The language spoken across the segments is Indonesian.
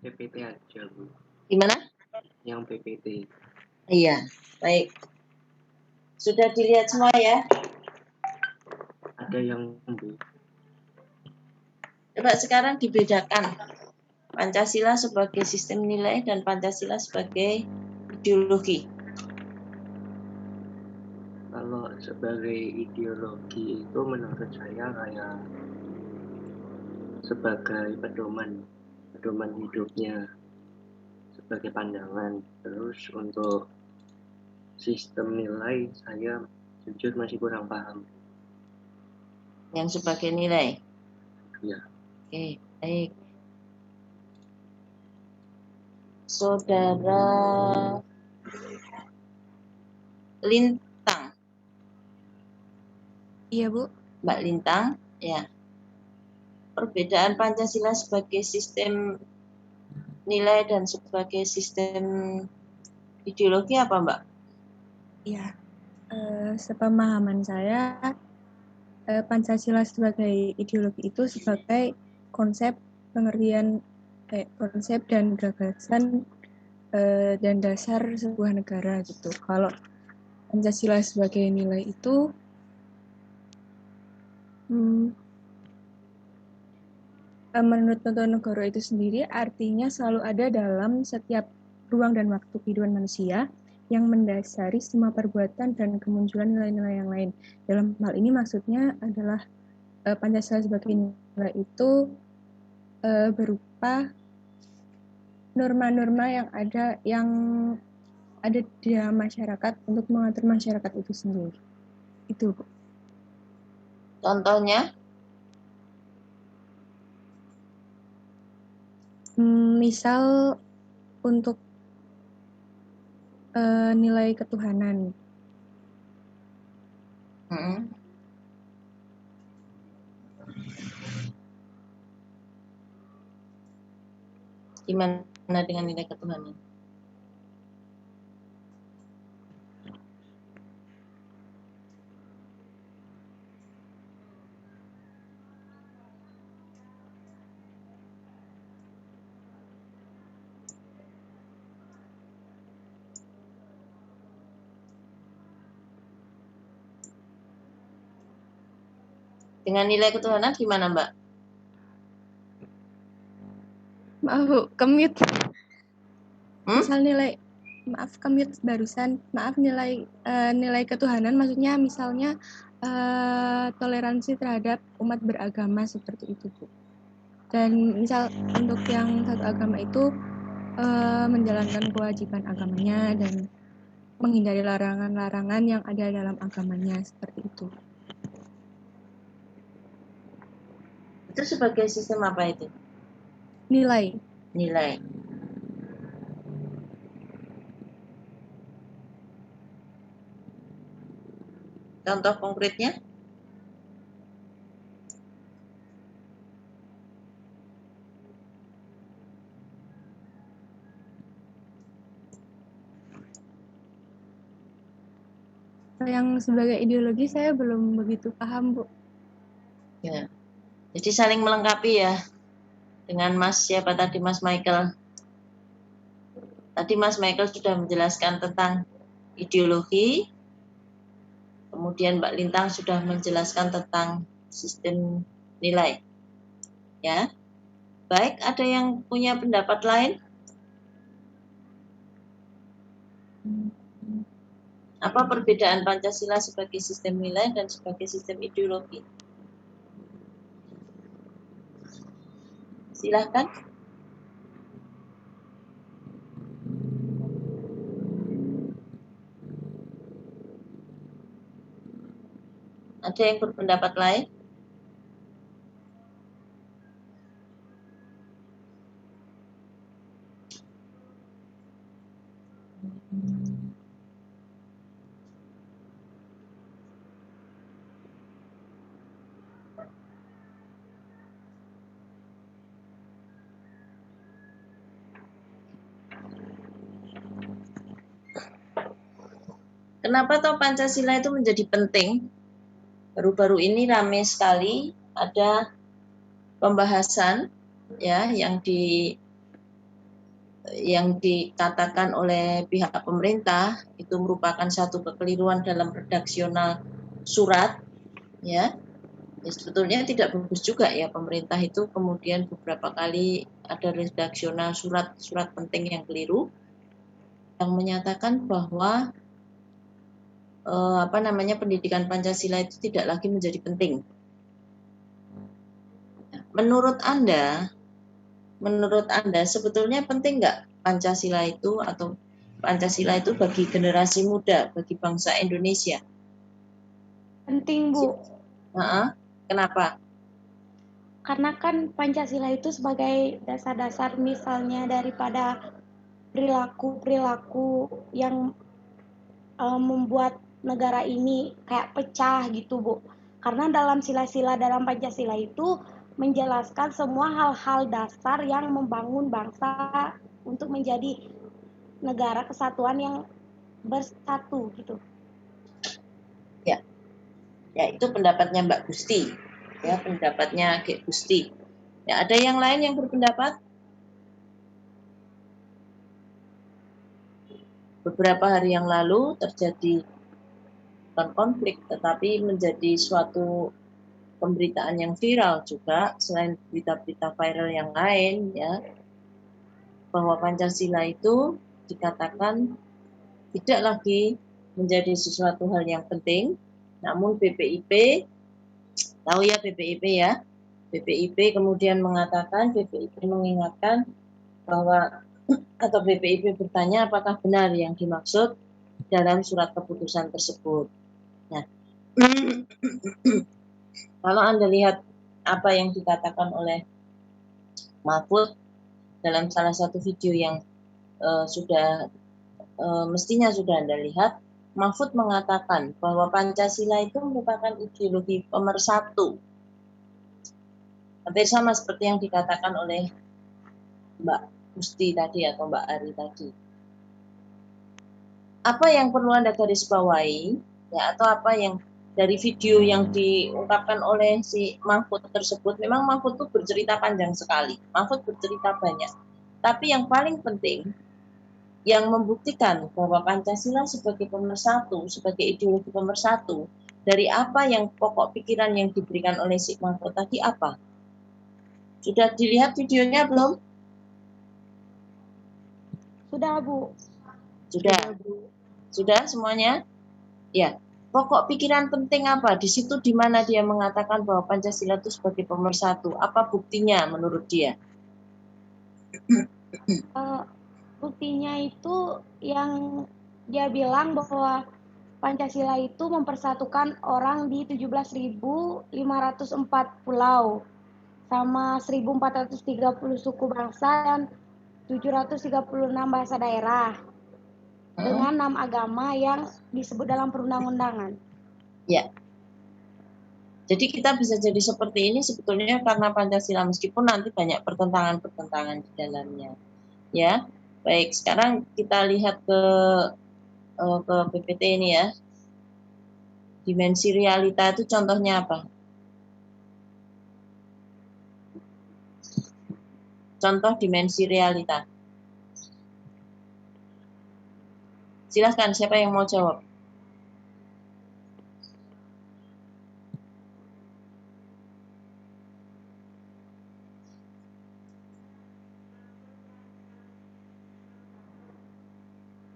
PPT aja, Bu. Gimana? Yang PPT. Iya, baik. Sudah dilihat semua ya? Ada yang Bu. Coba sekarang dibedakan Pancasila sebagai sistem nilai dan Pancasila sebagai ideologi. Kalau sebagai ideologi itu menurut saya kayak sebagai pedoman hidupnya, sebagai pandangan. Terus untuk sistem nilai saya jujur masih kurang paham. Yang sebagai nilai. Ya. Oke, baik. Saudara Lintang. Iya, Bu. Mbak Lintang, ya. Perbedaan Pancasila sebagai sistem nilai dan sebagai sistem ideologi apa, Mbak? Iya. Sepemahaman saya, Pancasila sebagai ideologi itu sebagai konsep pengertian konsep dan gagasan dan dasar sebuah negara gitu. Kalau Pancasila sebagai nilai itu menurut Tontonegoro itu sendiri artinya selalu ada dalam setiap ruang dan waktu kehidupan manusia yang mendasari semua perbuatan dan kemunculan nilai-nilai yang lain. Dalam hal ini maksudnya adalah Pancasila sebagai nilai itu berupa norma-norma yang ada di dalam masyarakat untuk mengatur masyarakat itu sendiri. Itu, Bu. Contohnya? Misal untuk nilai ketuhanan. Gimana dengan nilai ketuhanan? Dengan nilai ketuhanan gimana, Mbak? Maaf, Bu, kemute. Hmm? Maaf kemute barusan. Maaf, nilai ketuhanan maksudnya misalnya toleransi terhadap umat beragama seperti itu, Bu. Dan misal untuk yang satu agama itu menjalankan kewajiban agamanya dan menghindari larangan-larangan yang ada dalam agamanya seperti itu. Itu sebagai sistem apa itu? Nilai. Nilai. Contoh konkretnya? Yang sebagai ideologi saya belum begitu paham, Bu. Ya. Jadi saling melengkapi ya. Dengan siapa tadi, Mas Michael? Tadi Mas Michael sudah menjelaskan tentang ideologi. Kemudian Mbak Lintang sudah menjelaskan tentang sistem nilai. Ya. Baik, ada yang punya pendapat lain? Apa perbedaan Pancasila sebagai sistem nilai dan sebagai sistem ideologi? Silahkan. Ada yang berpendapat lain? Kenapa toh Pancasila itu menjadi penting? Baru-baru ini ramai sekali ada pembahasan ya yang yang dikatakan oleh pihak pemerintah itu merupakan satu kekeliruan dalam redaksional surat, ya. Ya, sebetulnya tidak bagus juga ya pemerintah itu kemudian beberapa kali ada redaksional surat penting yang keliru yang menyatakan bahwa pendidikan Pancasila itu tidak lagi menjadi penting. Menurut Anda sebetulnya penting nggak Pancasila itu atau Pancasila itu bagi generasi muda, bagi bangsa Indonesia? Penting, Bu. Kenapa? Karena kan Pancasila itu sebagai dasar-dasar misalnya daripada perilaku-perilaku yang membuat negara ini kayak pecah gitu, Bu. Karena dalam sila-sila dalam Pancasila itu menjelaskan semua hal-hal dasar yang membangun bangsa untuk menjadi negara kesatuan yang bersatu gitu. Ya, itu pendapatnya Mbak Gusti. Ya, pendapatnya Kek Gusti. Ya, ada yang lain yang berpendapat? Beberapa hari yang lalu terjadi konflik, tetapi menjadi suatu pemberitaan yang viral juga, selain berita-berita viral yang lain, ya, bahwa Pancasila itu dikatakan tidak lagi menjadi sesuatu hal yang penting, namun BPIP, tahu ya BPIP ya, BPIP kemudian mengatakan, BPIP mengingatkan bahwa, atau BPIP bertanya apakah benar yang dimaksud dalam surat keputusan tersebut. Nah, kalau Anda lihat apa yang dikatakan oleh Mahfud dalam salah satu video yang mestinya sudah Anda lihat, Mahfud mengatakan bahwa Pancasila itu merupakan ideologi pemersatu. Hampir sama seperti yang dikatakan oleh Mbak Gusti tadi atau Mbak Ari tadi. Apa yang perlu Anda garis bawahi, ya, atau apa yang dari video yang diungkapkan oleh si Mahfud tersebut, memang Mahfud itu bercerita panjang sekali, Mahfud bercerita banyak. Tapi yang paling penting, yang membuktikan bahwa Pancasila sebagai pemersatu, sebagai ideologi pemersatu, dari apa yang pokok pikiran yang diberikan oleh si Mahfud tadi apa? Sudah dilihat videonya belum? Sudah, Bu. Sudah semuanya? Ya. Pokok pikiran penting apa? Di situ di mana dia mengatakan bahwa Pancasila itu sebagai pemersatu. Apa buktinya menurut dia? Buktinya itu yang dia bilang bahwa Pancasila itu mempersatukan orang di 17.504 pulau sama 1.430 suku bangsa dan 736 bahasa daerah dengan 6 agama yang disebut dalam perundang-undangan. Ya. Jadi kita bisa jadi seperti ini sebetulnya karena Pancasila, meskipun nanti banyak pertentangan-pertentangan di dalamnya. Ya. Baik, sekarang kita lihat ke PPT ini ya. Dimensi realita itu contohnya apa? Contoh dimensi realita. Silahkan, siapa yang mau jawab?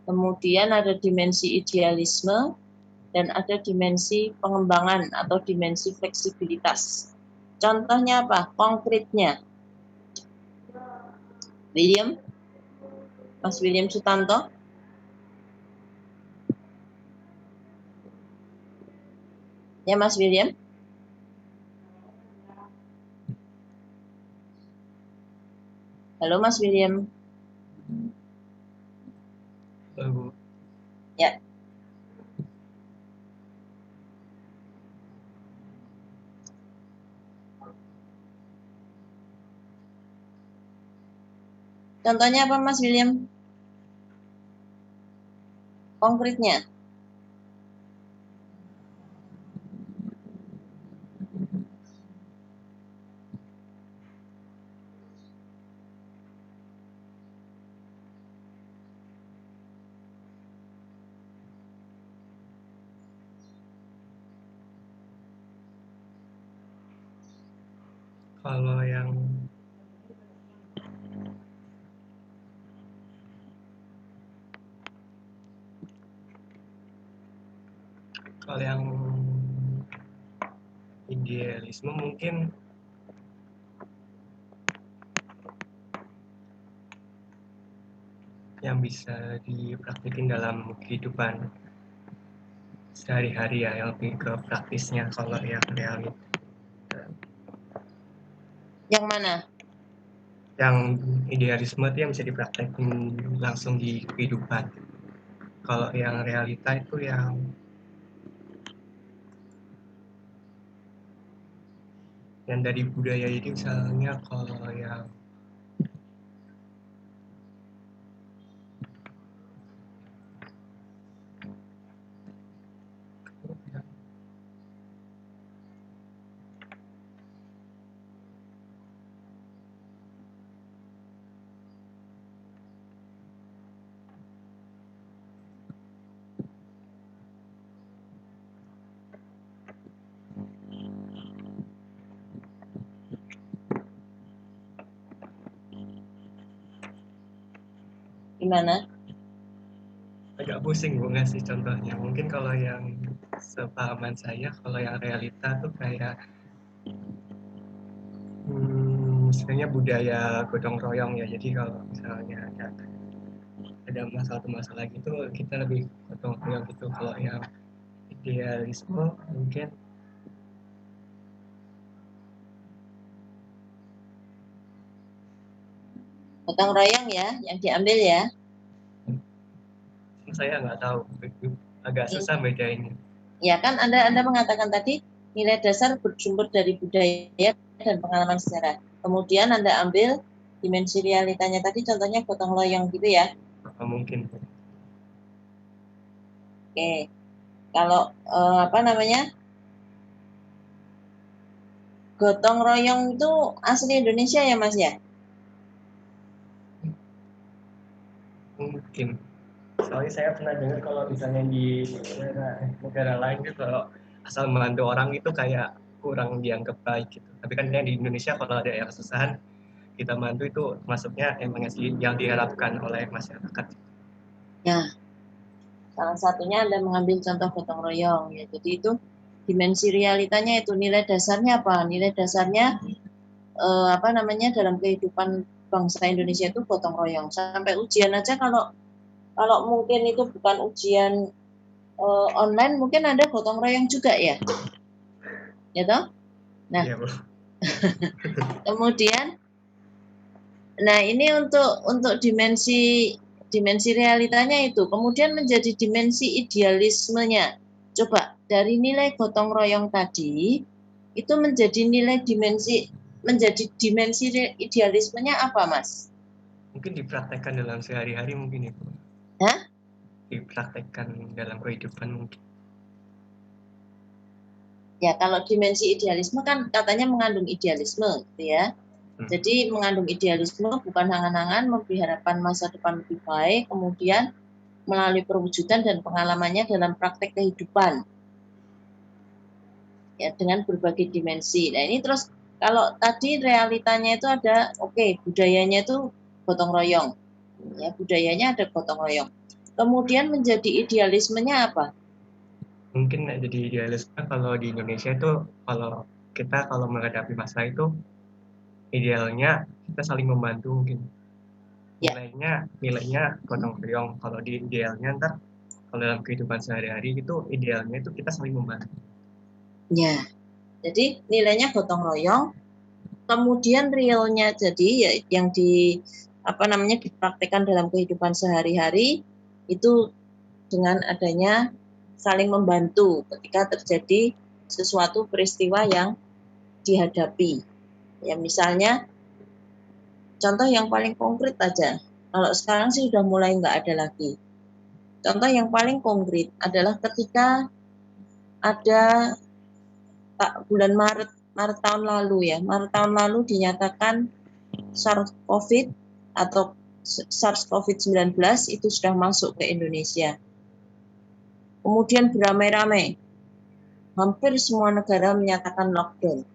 Kemudian ada dimensi idealisme dan ada dimensi pengembangan atau dimensi fleksibilitas. Contohnya apa? Konkretnya. William? Mas William Sutanto? Ya, Mas William? Halo, Mas William. Halo. Ya. Contohnya apa, Mas William? Konkretnya. Kalau yang idealisme mungkin yang bisa dipraktikin dalam kehidupan sehari-hari ya, yang lebih ke praktisnya. Kalau yang realita, Yang mana? yang idealisme itu yang bisa dipraktekin langsung di kehidupan. Kalau yang realita itu yang dari budaya ini, misalnya kalau yang Gimana? agak pusing Bu ngasih contohnya. Mungkin kalau yang sepahaman saya, kalau yang realita tuh kayak misalnya budaya gotong royong ya. Jadi kalau misalnya ada masalah gitu, kita lebih gotong royong gitu. Kalau yang idealisme mungkin Gotong royong ya, yang diambil ya. saya nggak tahu, agak susah bedainnya. Ya kan Anda mengatakan tadi nilai dasar bersumber dari budaya dan pengalaman sejarah. Kemudian Anda ambil dimensi realitanya tadi, contohnya gotong royong gitu ya. Mungkin. Oke. Kalau gotong royong itu asli Indonesia ya Mas ya? Mungkin. Soalnya saya pernah dengar kalau misalnya di negara lain itu kalau asal membantu orang itu kayak kurang dianggap baik gitu. Tapi kan yang di Indonesia kalau ada yang kesusahan kita bantu itu masuknya emang yang diharapkan oleh masyarakat. Ya, salah satunya Anda mengambil contoh gotong royong ya. Jadi itu dimensi realitanya itu nilai dasarnya apa? Nilai dasarnya dalam kehidupan bangsa Indonesia itu gotong royong. Sampai ujian aja kalau mungkin itu bukan ujian online, mungkin ada gotong royong juga ya, ya toh? Nah, Iya, Bu. kemudian, nah ini untuk dimensi realitanya itu, kemudian menjadi dimensi idealismenya. Coba dari nilai gotong royong tadi itu menjadi dimensi idealismenya apa, Mas? Mungkin dipraktekkan dalam sehari-hari mungkin itu. Hah? Dipraktekkan dalam kehidupan mungkin. Ya, kalau dimensi idealisme kan katanya mengandung idealisme, gitu ya. Jadi mengandung idealisme bukan angan-angan, memberi harapan masa depan lebih baik, kemudian melalui perwujudan dan pengalamannya dalam praktek kehidupan. Ya, dengan berbagai dimensi. Nah, ini terus kalau tadi realitanya itu ada, budayanya itu gotong royong. Ya, budayanya ada gotong royong. Kemudian menjadi idealismenya apa? Mungkin jadi idealisme kalau di Indonesia itu kalau menghadapi masalah itu idealnya kita saling membantu mungkin. Nilainya gotong royong. Kalau di idealnya kalau dalam kehidupan sehari-hari itu idealnya itu kita saling membantu. Ya. Jadi nilainya gotong royong. Kemudian realnya jadi ya yang dipraktekkan dalam kehidupan sehari-hari itu dengan adanya saling membantu ketika terjadi sesuatu peristiwa yang dihadapi. Ya misalnya contoh yang paling konkret aja. Kalau sekarang sih sudah mulai nggak ada lagi. Contoh yang paling konkret adalah ketika ada bulan Maret tahun lalu ya. Maret tahun lalu dinyatakan SARS-CoV atau SARS-CoV-19 itu sudah masuk ke Indonesia. Kemudian beramai-ramai. Hampir semua negara menyatakan lockdown.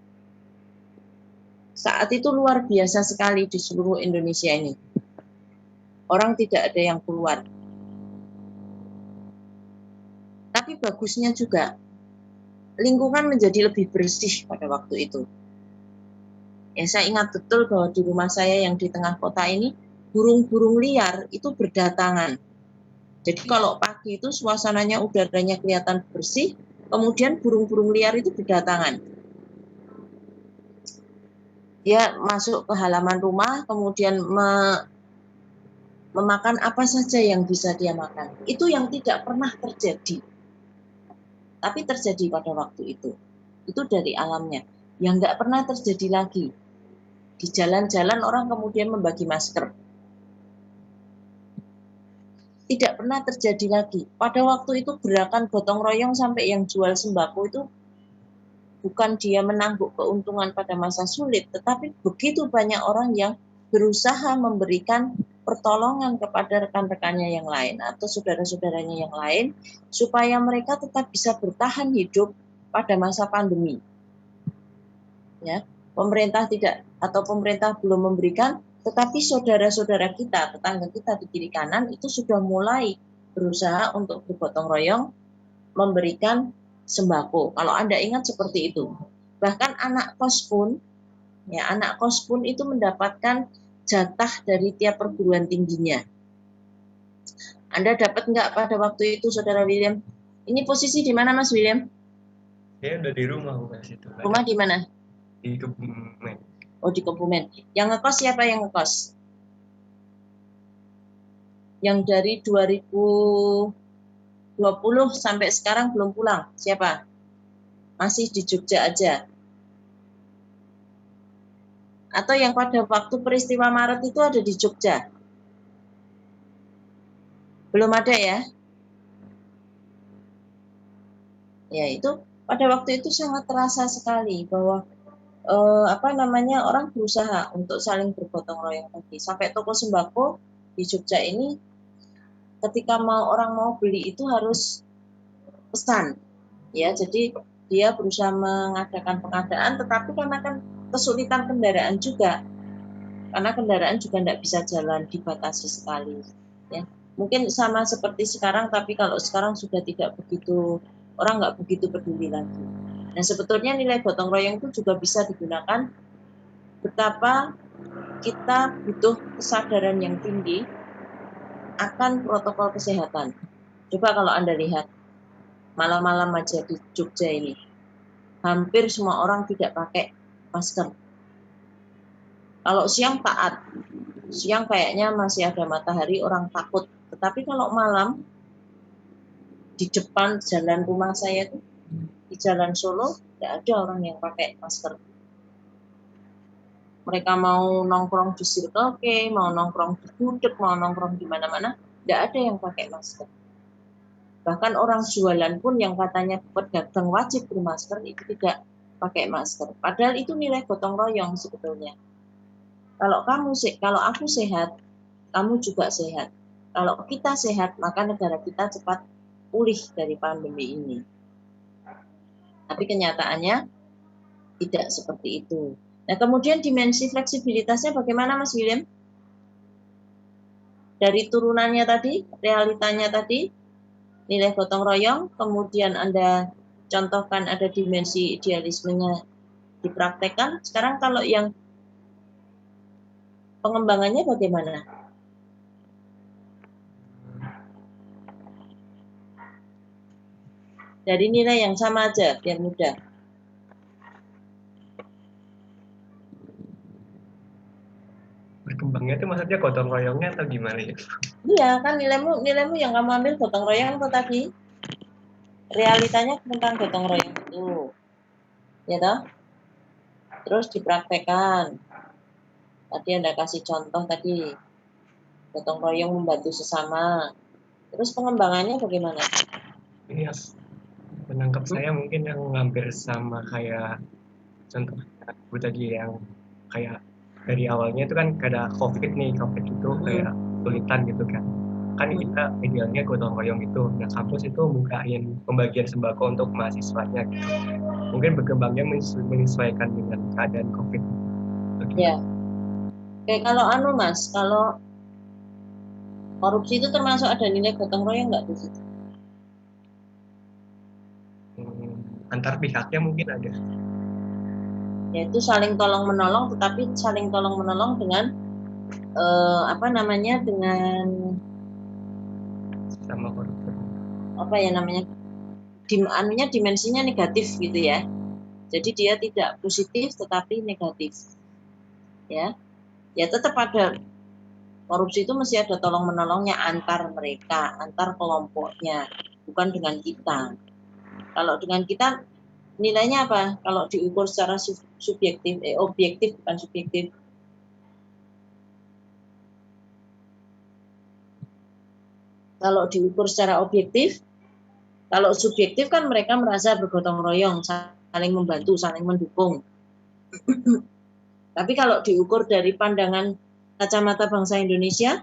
saat itu luar biasa sekali di seluruh Indonesia ini. Orang tidak ada yang keluar. Tapi bagusnya juga, lingkungan menjadi lebih bersih pada waktu itu. Ya, saya ingat betul bahwa di rumah saya yang di tengah kota ini, burung-burung liar itu berdatangan. Jadi kalau pagi itu suasananya udaranya kelihatan bersih, kemudian burung-burung liar itu berdatangan. Dia masuk ke halaman rumah, kemudian memakan apa saja yang bisa dia makan. Itu yang tidak pernah terjadi. Tapi terjadi pada waktu itu. Itu dari alamnya. Yang nggak pernah terjadi lagi. Di jalan-jalan orang kemudian membagi masker. Tidak pernah terjadi lagi. Pada waktu itu gerakan gotong royong sampai yang jual sembako itu bukan dia menangguk keuntungan pada masa sulit, tetapi begitu banyak orang yang berusaha memberikan pertolongan kepada rekan-rekannya yang lain atau saudara-saudaranya yang lain supaya mereka tetap bisa bertahan hidup pada masa pandemi. Ya, pemerintah tidak atau pemerintah belum memberikan, tetapi saudara-saudara kita, tetangga kita di kiri kanan itu sudah mulai berusaha untuk bergotong royong memberikan sembako. Kalau Anda ingat seperti itu. Bahkan anak kos pun itu mendapatkan jatah dari tiap perguruan tingginya. Anda dapat nggak pada waktu itu, Saudara William? Ini posisi di mana, Mas William? Saya udah di rumah bukan situ. Rumah di mana? Di Kebumen. Oh, di Kebumen. Yang ngekos siapa yang ngekos? Yang dari 2020 sampai sekarang belum pulang. Siapa? Masih di Jogja aja. Atau yang pada waktu peristiwa Maret itu ada di Jogja? Belum ada ya? Ya, itu pada waktu itu sangat terasa sekali bahwa orang berusaha untuk saling bergotong royong tadi. Sampai toko sembako di Jogja ini ketika orang mau beli itu harus pesan. Ya, jadi dia berusaha mengadakan pengadaan, tetapi karena kan kesulitan kendaraan juga, karena kendaraan juga tidak bisa jalan, dibatasi sekali. Ya, mungkin sama seperti sekarang, tapi kalau sekarang sudah tidak begitu, orang nggak begitu peduli lagi. Nah, sebetulnya nilai gotong royong itu juga bisa digunakan betapa kita butuh kesadaran yang tinggi akan protokol kesehatan. Coba kalau Anda lihat, malam-malam aja di Jogja ini, hampir semua orang tidak pakai masker. Kalau siang taat, siang kayaknya masih ada matahari, orang takut. Tetapi kalau malam, di depan jalan rumah saya itu, di Jalan Solo, tidak ada orang yang pakai masker. Mereka mau nongkrong di Circle K, mau nongkrong di gudeg, mau nongkrong di mana-mana, tidak ada yang pakai masker. Bahkan orang jualan pun yang katanya pedagang wajib bermasker itu tidak pakai masker. Padahal itu nilai gotong royong sebetulnya. Kalau aku sehat, kamu juga sehat. Kalau kita sehat, maka negara kita cepat pulih dari pandemi ini. Tapi kenyataannya tidak seperti itu. Nah, kemudian dimensi fleksibilitasnya bagaimana, Mas William? Dari turunannya tadi, realitanya tadi, nilai gotong royong, kemudian Anda contohkan ada dimensi idealismenya dipraktekkan. Sekarang kalau yang pengembangannya bagaimana? Dari nilai yang sama aja, biar mudah. Berkembangnya itu maksudnya gotong royongnya atau gimana ya? Iya, kan nilaimu yang kamu ambil gotong royong itu tadi. Realitanya tentang gotong royong itu. Ya toh? Terus dipraktekkan. Tadi Anda kasih contoh tadi, gotong royong membantu sesama. Terus pengembangannya bagaimana? Ini menangkap saya mungkin yang hampir sama kayak contoh aku tadi yang kayak dari awalnya itu kan ada COVID itu kayak sulitan gitu kan. Kan kita idealnya gotong royong itu, nah kampus itu bukain pembagian sembako untuk mahasiswanya gitu. Mungkin berkembangnya menyesuaikan dengan keadaan COVID. Ya. Oke, kalau Mas, kalau korupsi itu termasuk ada nilai gotong royong nggak di situ? Antar pihaknya mungkin ada. Yaitu saling tolong menolong, tetapi saling tolong menolong dengan dengan Sama koruptor. dimensinya negatif gitu ya. Jadi dia tidak positif tetapi negatif. Ya. Ya tetap ada korupsi itu mesti ada tolong menolongnya antar mereka, antar kelompoknya, bukan dengan kita. Kalau dengan kita nilainya apa? Kalau diukur secara objektif bukan subjektif. Kalau diukur secara objektif, kalau subjektif kan mereka merasa bergotong royong, saling membantu, saling mendukung. Tapi kalau diukur dari pandangan kacamata bangsa Indonesia,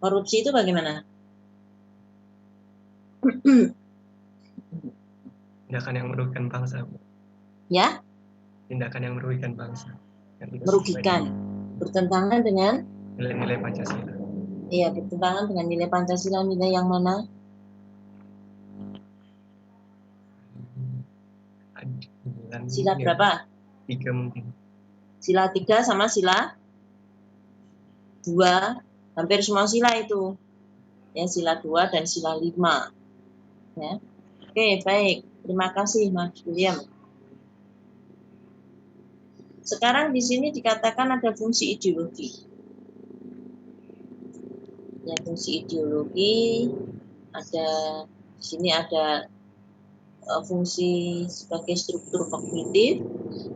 korupsi itu bagaimana? Tindakan yang merugikan bangsa. Ya? Tindakan yang merugikan bangsa. Merugikan. Bertentangan dengan nilai-nilai Pancasila. Iya, bertentangan dengan nilai Pancasila. Nilai yang mana? Sila berapa? 3 mungkin. Sila 3 sama sila 2. Hampir semua sila itu. Ya, sila 2 dan sila 5. Ya. Oke, baik. Terima kasih, Mas William. Sekarang di sini dikatakan ada fungsi ideologi. Ya, fungsi ideologi ada di sini ada fungsi sebagai struktur kognitif,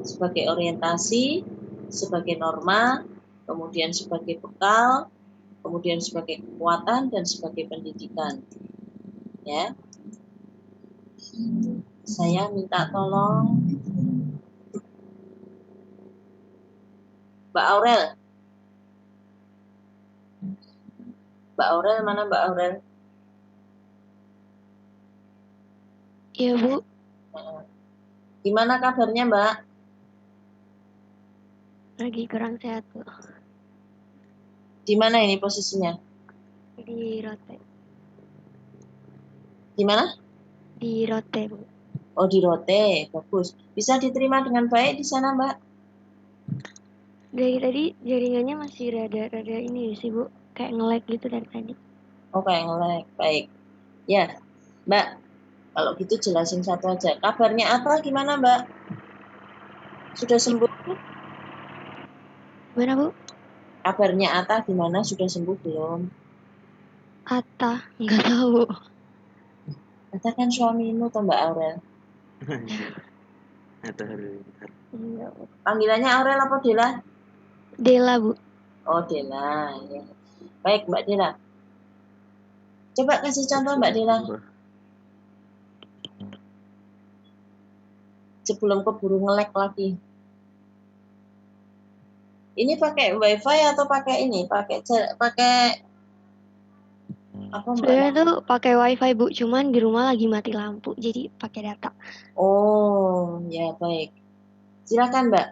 sebagai orientasi, sebagai norma, kemudian sebagai bekal, kemudian sebagai kekuatan dan sebagai pendidikan. Ya. Saya minta tolong Mbak Aurel. Mbak Aurel, mana Mbak Aurel? Iya, Bu. Gimana kabarnya, Mbak? Lagi kurang sehat, Bu. Di mana ini posisinya? Di Rote. Di mana? Di Rote, Bu. Oh, di Rote. Bagus. Bisa diterima dengan baik di sana, Mbak? Dari tadi jaringannya masih rada ini sih, Bu. Kayak nge-lag gitu dari tadi. Oh, kayak nge-lag. Baik. Ya, Mbak. Kalau gitu jelasin satu aja. Kabarnya apa? Gimana, Mbak? Sudah sembuh? Gimana, Bu? Kabarnya Ata gimana? Sudah sembuh belum? Ata, nggak tahu. Ata kan suamimu atau Mbak Aurel? Enggak, Bu. Panggilannya Aurel apa Dela? Dela, Bu. Oh, Dela. Ya. Baik, Mbak Dela. Coba kasih contoh, Mbak Dela. Sebelum keburu nge-lag lagi. Ini pakai wifi atau pakai ini? Pakai apa, Mbak? Sebenarnya tuh pakai wifi, Bu. Cuman di rumah lagi mati lampu, jadi pakai data. Oh, ya baik. Silakan, Mbak.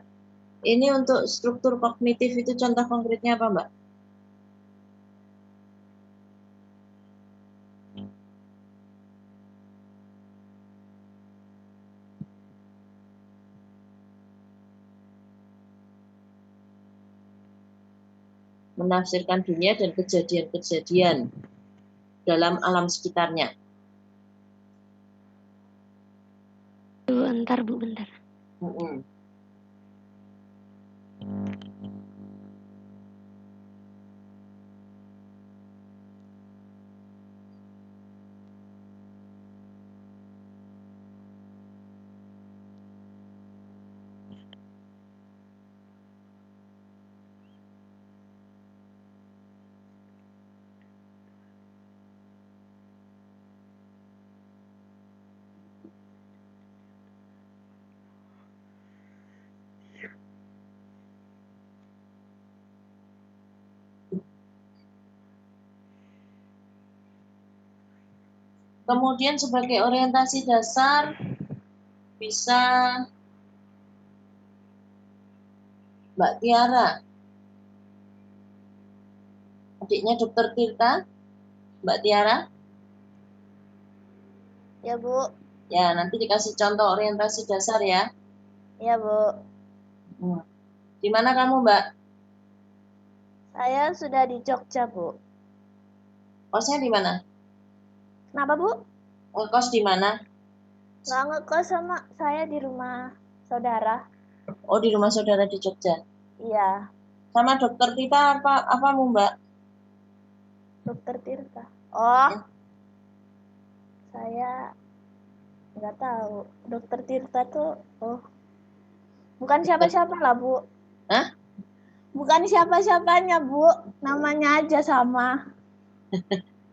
Ini untuk struktur kognitif itu contoh konkretnya apa, Mbak? Menafsirkan dunia dan kejadian-kejadian dalam alam sekitarnya. Bentar, Bu, bentar. Kemudian sebagai orientasi dasar bisa Mbak Tiara, adiknya Dokter Tirta, Mbak Tiara. Ya, Bu. Ya, nanti dikasih contoh orientasi dasar ya. Ya, Bu. Di mana kamu, Mbak? Saya sudah di Jogja, Bu. Kosnya di mana? Kenapa, Bu? Ngekos di mana? Nggak ngekos sama saya di rumah saudara. Oh, di rumah saudara di Jogja. Iya, Sama Dokter Tirta apamu, Mbak? Dokter Tirta. Oh, Ya. saya nggak tahu. Dokter Tirta tuh, oh, bukan siapa-siapa lah, Bu. Hah? Bukan siapa-siapanya, Bu. Namanya aja sama.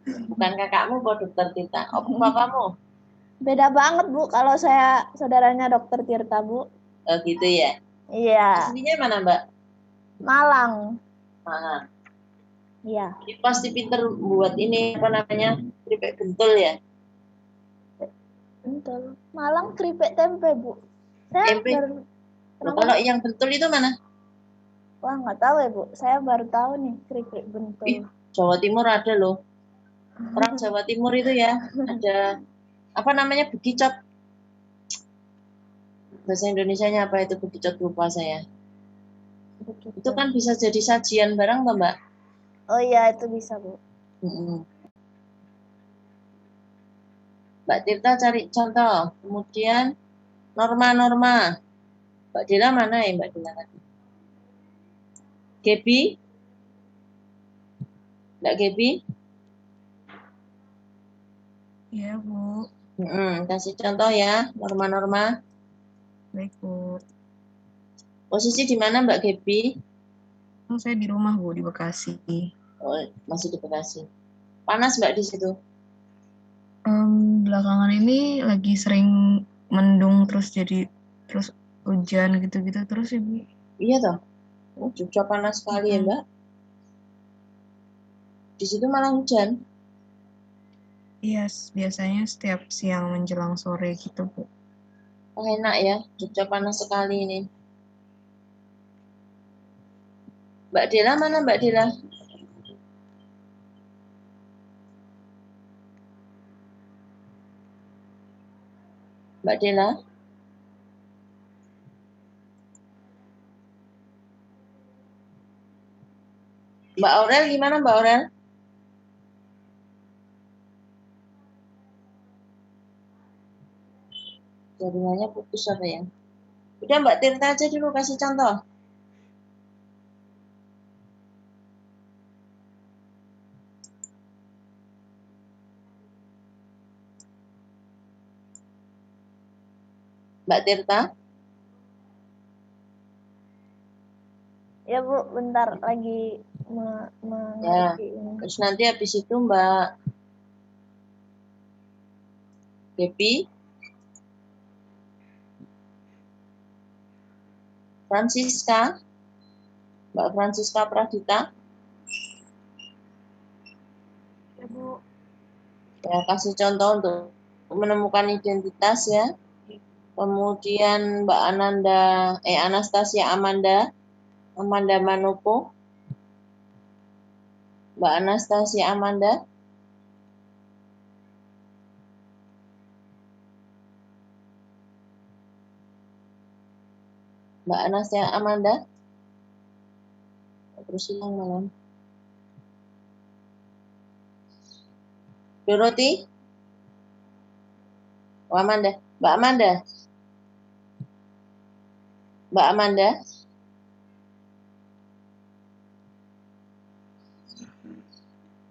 Bukan kakakmu, kok Dokter Tirta. Oh, papamu? Beda banget, Bu. Kalau saya saudaranya Dokter Tirta, Bu. Oh, gitu ya. Iya, Aslinya mana, Mbak? Malang. Mana? Iya, Ini pasti pinter buat ini, apa namanya, keripik bentul ya. betul. Malang keripik tempe, Bu. Saya Tempe. baru, Loh, kenapa, kalau Bu? yang bentul itu mana? Wah, nggak tahu ya, Bu. Saya baru tahu nih keripik Ih, bentul. Jawa Timur ada loh. Orang Jawa Timur itu ya, ada apa namanya, bekicot. Bahasa Indonesianya apa itu bekicot, lupa saya. Begitu. Itu kan bisa jadi sajian barang, Mbak. Oh iya, itu bisa, Bu. Mbak Tirta cari contoh. Kemudian norma-norma. Mbak Dila mana ya, Mbak Dila? Gebi? Mbak Gebi? Iya, Bu. Kasih contoh ya, norma-norma. Baik, Bu. Posisi di mana, Mbak Gebi? Saya di rumah, Bu, di Bekasi. Oh, masih di Bekasi. Panas, Mbak, di situ? Belakangan ini lagi sering mendung terus hujan gitu-gitu terus ya, Bu. Iya toh. Oh, Jogja panas sekali ya, Mbak. Di situ malah hujan. Iya, biasanya setiap siang menjelang sore gitu, Bu. Oh, enak ya, Jogja panas sekali ini. Mbak Dela mana, Mbak Dela? Mbak Dela? Mbak Aurel gimana, Mbak Aurel? Jaringannya putus apa ya? Udah Mbak Tirta aja dulu kasih contoh. Mbak Tirta? Ya, Bu, bentar lagi Ya, mengerti ini. terus nanti habis itu Mbak Gebi, Francisca, Mbak Francisca Pradita. Ya, Bu. Ya, kasih contoh untuk menemukan identitas ya. Kemudian Mbak Anastasia Amanda Manopo. Mbak Anastasia Amanda. Mbak Anastasia Amanda. Terus hilang malam. Dorothy. Oh, Amanda. Mbak Amanda. Mbak Amanda.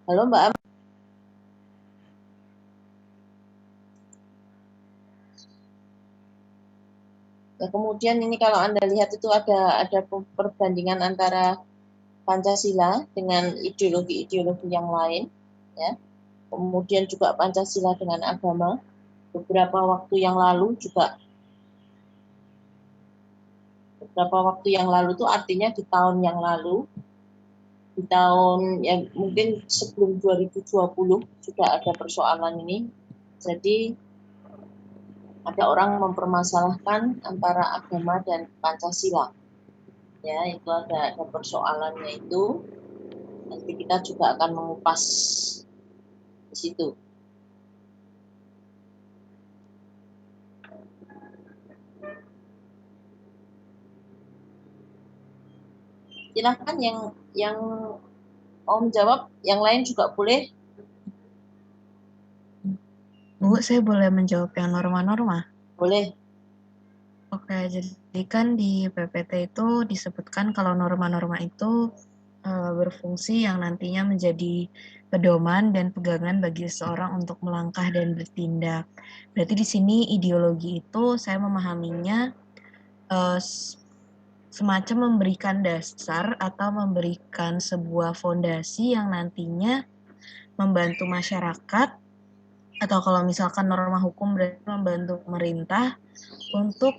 Halo Mbak Amanda. Ya, kemudian ini kalau Anda lihat itu ada perbandingan antara Pancasila dengan ideologi-ideologi yang lain, ya. Kemudian juga Pancasila dengan agama. Beberapa waktu yang lalu itu artinya di tahun yang lalu, di tahun yang mungkin sebelum 2020 sudah ada persoalan ini. Jadi ada orang mempermasalahkan antara agama dan Pancasila. Ya, itu ada persoalannya itu. Nanti kita juga akan mengupas di situ. Silahkan yang mau menjawab, yang lain juga boleh. Bu, saya boleh menjawab yang norma-norma? Boleh. Oke, jadi kan di PPT itu disebutkan kalau norma-norma itu berfungsi yang nantinya menjadi pedoman dan pegangan bagi seseorang untuk melangkah dan bertindak. Berarti di sini ideologi itu saya memahaminya semacam memberikan dasar atau memberikan sebuah fondasi yang nantinya membantu masyarakat, atau kalau misalkan norma hukum berarti membantu pemerintah untuk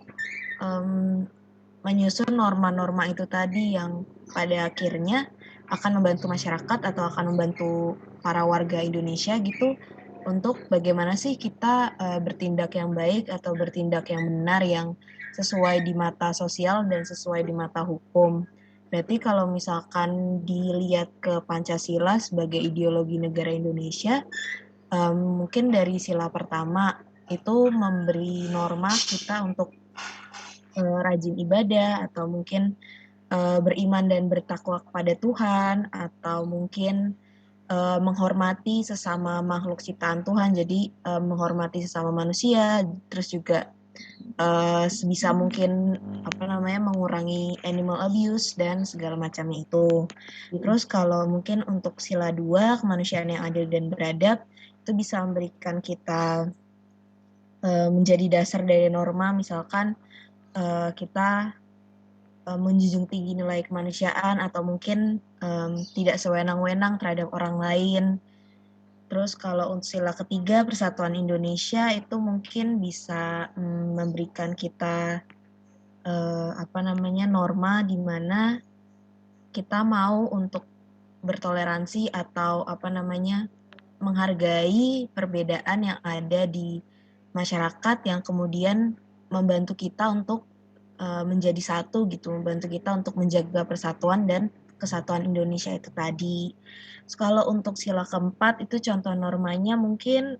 menyusun norma-norma itu tadi yang pada akhirnya akan membantu masyarakat atau akan membantu para warga Indonesia gitu untuk bagaimana sih kita bertindak yang baik atau bertindak yang benar yang sesuai di mata sosial dan sesuai di mata hukum. Berarti kalau misalkan dilihat ke Pancasila sebagai ideologi negara Indonesia, mungkin dari sila pertama itu memberi norma kita untuk rajin ibadah atau mungkin beriman dan bertakwa kepada Tuhan, atau mungkin menghormati sesama makhluk ciptaan Tuhan, jadi menghormati sesama manusia, terus juga sebisa mungkin mengurangi animal abuse dan segala macamnya itu. Terus kalau mungkin untuk sila 2, kemanusiaan yang adil dan beradab, itu bisa memberikan kita menjadi dasar dari norma, misalkan kita menjunjung tinggi nilai kemanusiaan atau mungkin tidak sewenang-wenang terhadap orang lain. Terus kalau untuk sila ketiga, persatuan Indonesia, itu mungkin bisa memberikan kita norma di mana kita mau untuk bertoleransi atau menghargai perbedaan yang ada di masyarakat yang kemudian membantu kita untuk menjadi satu gitu, membantu kita untuk menjaga persatuan dan kesatuan Indonesia itu tadi. Terus kalau untuk sila keempat itu contoh normanya mungkin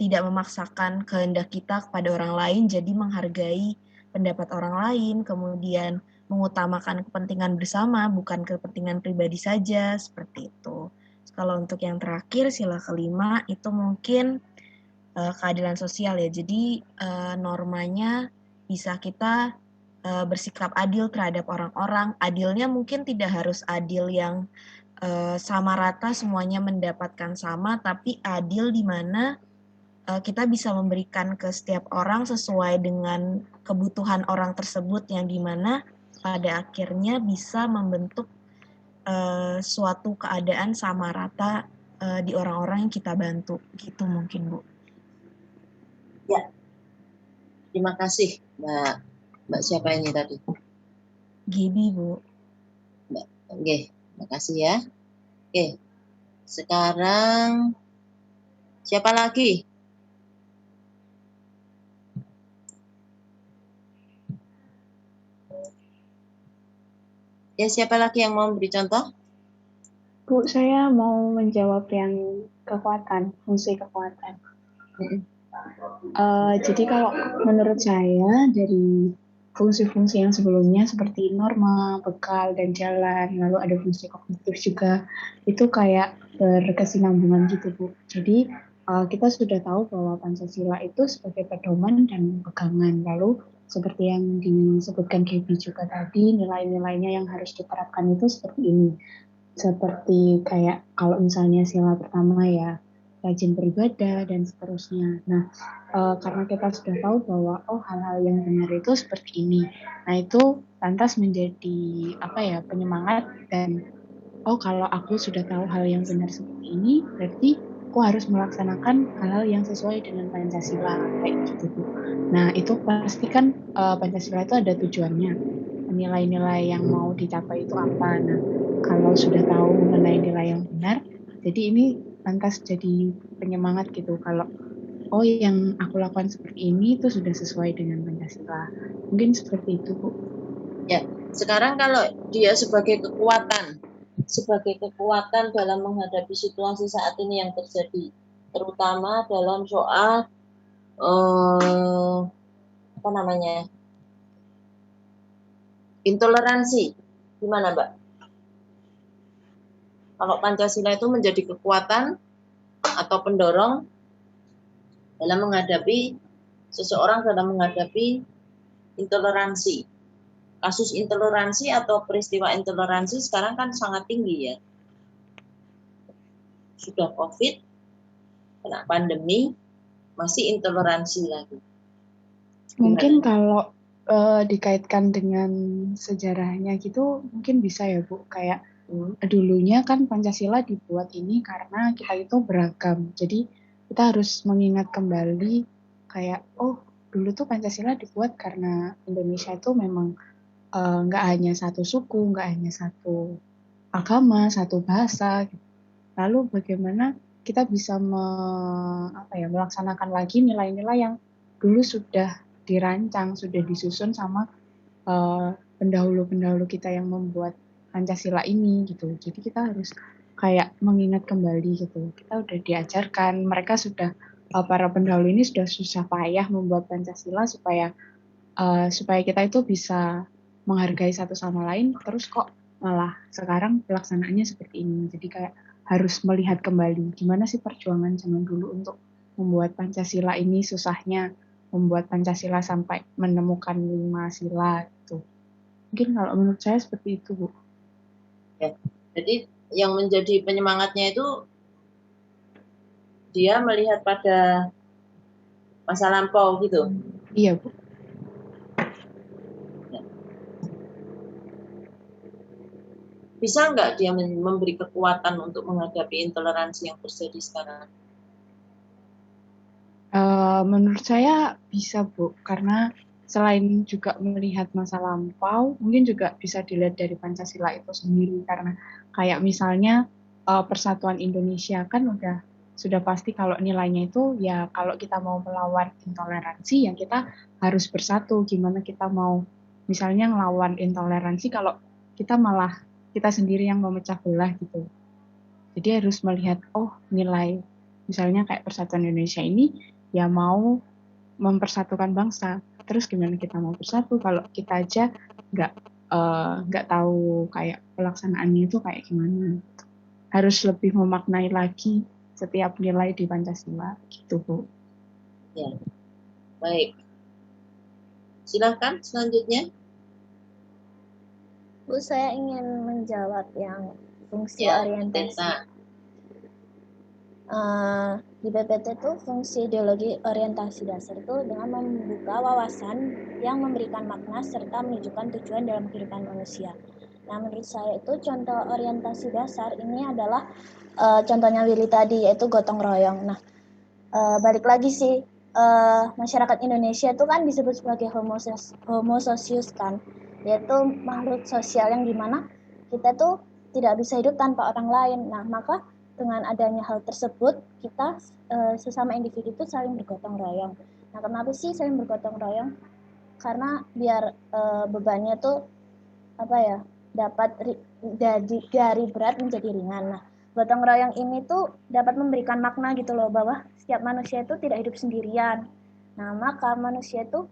tidak memaksakan kehendak kita kepada orang lain, jadi menghargai pendapat orang lain, kemudian mengutamakan kepentingan bersama, bukan kepentingan pribadi saja, seperti itu. Terus kalau untuk yang terakhir, sila kelima, itu mungkin keadilan sosial ya. Jadi normanya bisa kita bersikap adil terhadap orang-orang. Adilnya mungkin tidak harus adil yang sama rata semuanya mendapatkan sama, tapi adil di mana kita bisa memberikan ke setiap orang sesuai dengan kebutuhan orang tersebut, yang dimana pada akhirnya bisa membentuk suatu keadaan sama rata di orang-orang yang kita bantu. Gitu mungkin, Bu. Ya, terima kasih Mbak siapa ini tadi? Gibi, Bu. Mbak, oke, terima kasih ya. Oke, sekarang siapa lagi? Ya, siapa lagi yang mau beri contoh? Bu, saya mau menjawab yang kekuatan, fungsi kekuatan. Jadi kalau menurut saya dari fungsi-fungsi yang sebelumnya seperti norma, bekal, dan jalan, lalu ada fungsi kognitif juga, itu kayak berkesinambungan gitu, Bu. Jadi kita sudah tahu bahwa Pancasila itu sebagai pedoman dan pegangan. Lalu seperti yang disebutkan Gaby juga tadi, nilai-nilainya yang harus diterapkan itu seperti ini. Seperti kayak kalau misalnya sila pertama ya rajin beribadah dan seterusnya. Nah, karena kita sudah tahu bahwa hal-hal yang benar itu seperti ini. Nah, itu lantas menjadi penyemangat, dan kalau aku sudah tahu hal yang benar seperti ini, berarti aku harus melaksanakan hal-hal yang sesuai dengan Pancasila kayak gitu. Nah, itu pasti kan Pancasila itu ada tujuannya. Nilai-nilai yang mau dicapai itu apa. Nah, kalau sudah tahu mengenai nilai yang benar, jadi ini lantas jadi penyemangat gitu. Kalau oh yang aku lakukan seperti ini itu sudah sesuai dengan Pancasila. Mungkin seperti itu, Bu. Ya, sekarang kalau dia sebagai kekuatan dalam menghadapi situasi saat ini yang terjadi, terutama dalam soal apa namanya, intoleransi, gimana Mbak? Kalau Pancasila itu menjadi kekuatan atau pendorong dalam menghadapi seseorang dalam menghadapi intoleransi. Kasus intoleransi atau peristiwa intoleransi sekarang kan sangat tinggi ya. Sudah COVID, kena pandemi, masih intoleransi lagi. Mungkin kalau dikaitkan dengan sejarahnya gitu, mungkin bisa ya Bu. Kayak dulunya kan Pancasila dibuat ini karena kita itu beragam. Jadi kita harus mengingat kembali kayak, oh dulu tuh Pancasila dibuat karena Indonesia itu memang nggak hanya satu suku, nggak hanya satu agama, satu bahasa. Lalu bagaimana kita bisa melaksanakan lagi nilai-nilai yang dulu sudah dirancang, sudah disusun sama pendahulu-pendahulu kita yang membuat Pancasila ini gitu. Jadi kita harus kayak mengingat kembali gitu. Kita udah diajarkan, mereka sudah para pendahulu ini sudah susah payah membuat Pancasila supaya kita itu bisa menghargai satu sama lain, terus kok malah sekarang pelaksanaannya seperti ini. Jadi kayak harus melihat kembali gimana sih perjuangan zaman dulu untuk membuat Pancasila ini, susahnya membuat Pancasila sampai menemukan 5 sila gitu. Mungkin kalau menurut saya seperti itu, Bu. Ya, jadi yang menjadi penyemangatnya itu dia melihat pada masa lampau gitu. Iya, Bu. Bisa nggak dia memberi kekuatan untuk menghadapi intoleransi yang terjadi sekarang? Menurut saya bisa, Bu, karena selain juga melihat masa lampau, mungkin juga bisa dilihat dari Pancasila itu sendiri, karena kayak misalnya persatuan Indonesia kan sudah pasti kalau nilainya itu ya kalau kita mau melawan intoleransi ya kita harus bersatu. Gimana kita mau misalnya ngelawan intoleransi kalau kita malah kita sendiri yang memecah belah gitu. Jadi harus melihat nilai misalnya kayak persatuan Indonesia ini ya mau mempersatukan bangsa. Terus gimana kita mau bersatu kalau kita aja nggak tahu kayak pelaksanaannya itu kayak gimana. Harus lebih memaknai lagi setiap nilai di Pancasila gitu, Bu. Ya, baik. Silakan selanjutnya. Bu, saya ingin menjawab yang fungsi orientasi. Di PPT itu fungsi ideologi orientasi dasar itu dengan membuka wawasan yang memberikan makna serta menunjukkan tujuan dalam kehidupan manusia. Nah, menurut saya itu contoh orientasi dasar ini adalah contohnya Willy tadi, yaitu gotong royong. Nah, balik lagi sih, masyarakat Indonesia itu kan disebut sebagai homo socius kan, yaitu makhluk sosial yang dimana kita tuh tidak bisa hidup tanpa orang lain. Nah, maka dengan adanya hal tersebut, kita sesama individu itu saling bergotong royong. Nah, kenapa sih saling bergotong royong? Karena biar bebannya tuh dapat dari berat menjadi ringan. Nah, gotong royong ini tuh dapat memberikan makna gitu loh, bahwa setiap manusia itu tidak hidup sendirian. Nah, maka manusia itu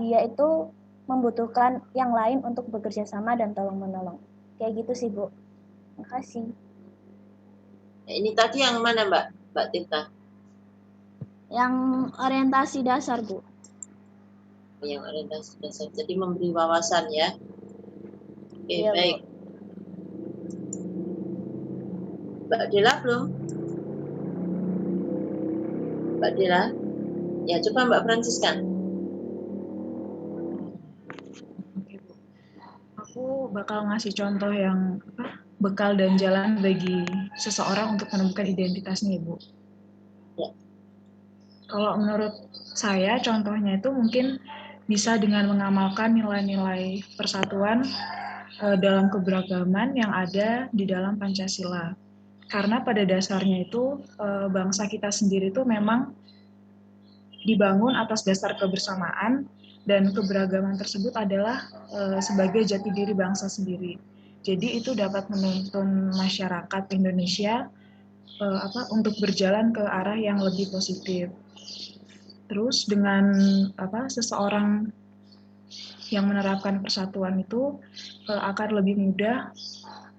dia itu membutuhkan yang lain untuk bekerja sama dan tolong menolong. Kayak gitu sih, Bu. Makasih. Ini tadi yang mana, Mbak Tirta? Yang orientasi dasar, Bu. Yang orientasi dasar. Jadi memberi wawasan ya. Oke, Iya, baik. Bu. Mbak Dela belum? Mbak Dela? Ya, coba Mbak Franciscan. Aku bakal ngasih contoh yang bekal dan jalan bagi seseorang untuk menemukan identitasnya, Ibu. Ya. Kalau menurut saya, contohnya itu mungkin bisa dengan mengamalkan nilai-nilai persatuan dalam keberagaman yang ada di dalam Pancasila. Karena pada dasarnya itu bangsa kita sendiri itu memang dibangun atas dasar kebersamaan dan keberagaman tersebut adalah sebagai jati diri bangsa sendiri. Jadi itu dapat menuntun masyarakat Indonesia untuk berjalan ke arah yang lebih positif. Terus dengan seseorang yang menerapkan persatuan itu akan lebih mudah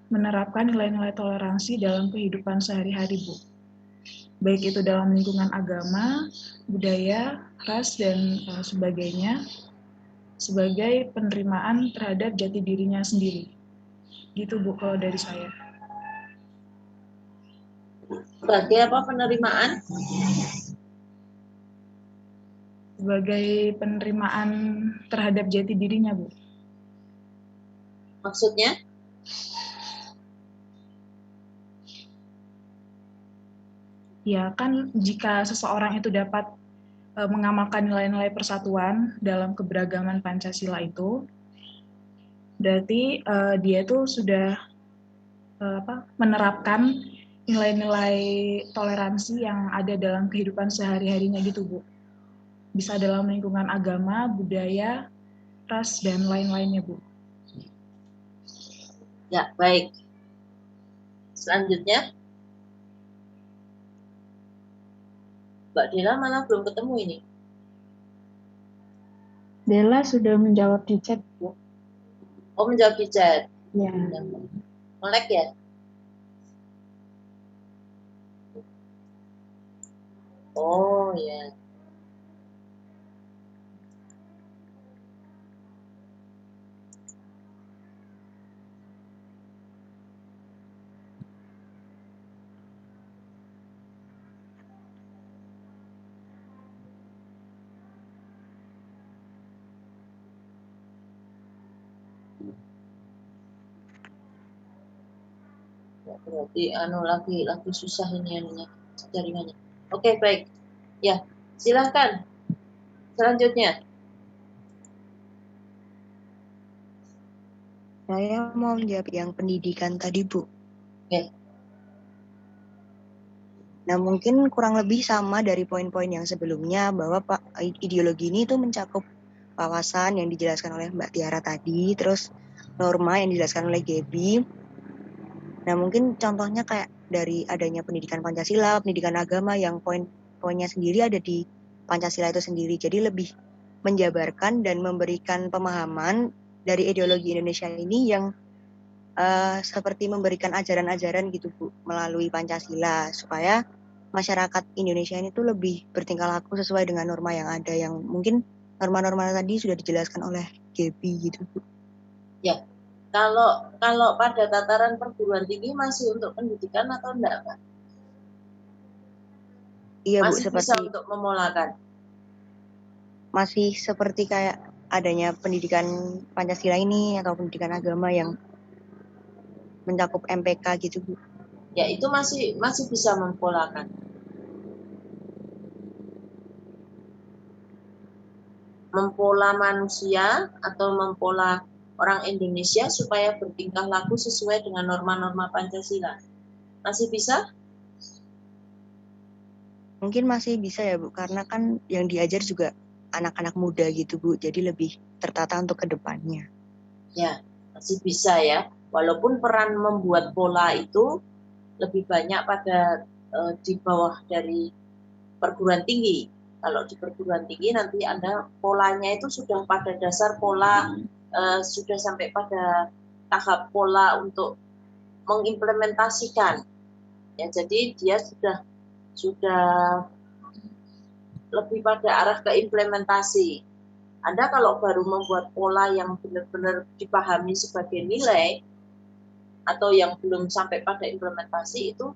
menerapkan nilai-nilai toleransi dalam kehidupan sehari-hari, Bu. Baik itu dalam lingkungan agama, budaya, ras, dan sebagainya, sebagai penerimaan terhadap jati dirinya sendiri. Gitu, Bu, kalau dari saya. Sebagai apa penerimaan? Sebagai penerimaan terhadap jati dirinya, Bu. Maksudnya? Ya, kan jika seseorang itu dapat mengamalkan nilai-nilai persatuan dalam keberagaman Pancasila itu, berarti dia itu sudah menerapkan nilai-nilai toleransi yang ada dalam kehidupan sehari-harinya gitu, Bu. Bisa dalam lingkungan agama, budaya, ras, dan lain-lainnya, Bu. Ya, baik. Selanjutnya. Mbak Dela malah belum ketemu ini. Dela sudah menjawab di chat, Bu. Oh, menjawab di chat. Ya. Melek ya? Oh, ya. Berarti lagi susah ini anunya jaringannya. Oke, baik. Ya, silahkan. Selanjutnya. Saya mau menjawab yang pendidikan tadi, Bu. Oke. Nah, mungkin kurang lebih sama dari poin-poin yang sebelumnya, bahwa ideologi ini itu mencakup wawasan yang dijelaskan oleh Mbak Tiara tadi, terus norma yang dijelaskan oleh Gaby. Nah, mungkin contohnya kayak dari adanya pendidikan Pancasila, pendidikan agama yang poin-poinnya sendiri ada di Pancasila itu sendiri. Jadi lebih menjabarkan dan memberikan pemahaman dari ideologi Indonesia ini yang seperti memberikan ajaran-ajaran gitu, Bu, melalui Pancasila, supaya masyarakat Indonesia ini tuh lebih bertingkah laku sesuai dengan norma yang ada, yang mungkin norma-norma tadi sudah dijelaskan oleh Gaby gitu, Bu. Ya. Kalau pada tataran perguruan tinggi masih untuk pendidikan atau enggak, Pak? Iya, masih Bu, bisa untuk memolakan. Masih seperti kayak adanya pendidikan Pancasila ini atau pendidikan agama yang mencakup MPK gitu, Bu. Ya, itu masih bisa mempolakan. Mempola manusia atau mempola orang Indonesia supaya bertingkah laku sesuai dengan norma-norma Pancasila. Masih bisa? Mungkin masih bisa ya, Bu, karena kan yang diajar juga anak-anak muda gitu, Bu. Jadi lebih tertata untuk ke depannya. Ya, masih bisa ya. Walaupun peran membuat pola itu lebih banyak pada di bawah dari perguruan tinggi. Kalau di perguruan tinggi nanti Anda polanya itu sudah pada dasar pola, sudah sampai pada tahap pola untuk mengimplementasikan. Ya, jadi dia sudah lebih pada arah ke implementasi. Anda kalau baru membuat pola yang benar-benar dipahami sebagai nilai atau yang belum sampai pada implementasi, itu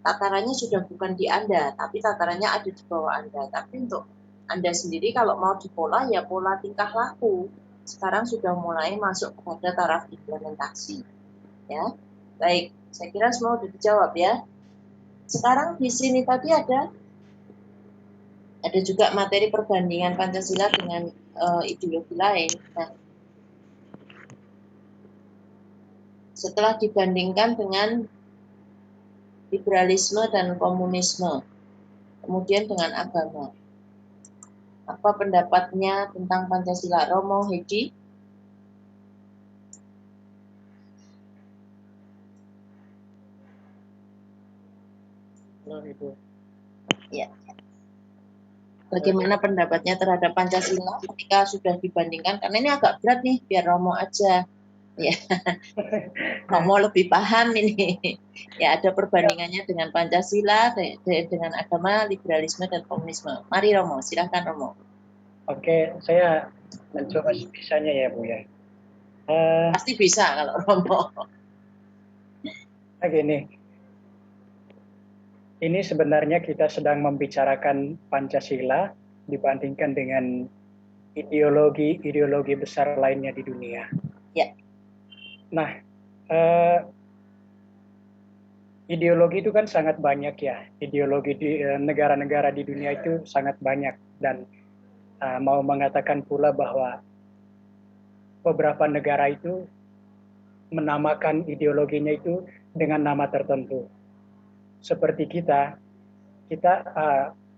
tatarannya sudah bukan di Anda, tapi tatarannya ada di bawah Anda. Tapi untuk Anda sendiri kalau mau dipola, ya pola tingkah laku. Sekarang sudah mulai masuk kepada taraf implementasi. Ya, baik. Saya kira semua sudah dijawab ya. Sekarang di sini tadi ada juga materi perbandingan Pancasila dengan ideologi lain. Nah, setelah dibandingkan dengan liberalisme dan komunisme, kemudian dengan agama. Apa pendapatnya tentang Pancasila? Romo, Hedi? Halo Ibu. Ya. Bagaimana pendapatnya terhadap Pancasila ketika sudah dibandingkan? Karena ini agak berat nih, biar Romo aja. Ya, Romo lebih paham ini. Ya, ada perbandingannya dengan Pancasila, dengan agama, liberalisme, dan komunisme. Mari Romo, silahkan Romo. Oke, saya mencoba sebisanya ya Bu ya. Pasti bisa kalau Romo. Gini, ini sebenarnya kita sedang membicarakan Pancasila dibandingkan dengan ideologi besar lainnya di dunia. Ya. Nah, ideologi itu kan sangat banyak ya. Ideologi di negara-negara di dunia itu sangat banyak, dan mau mengatakan pula bahwa beberapa negara itu menamakan ideologinya itu dengan nama tertentu. Seperti kita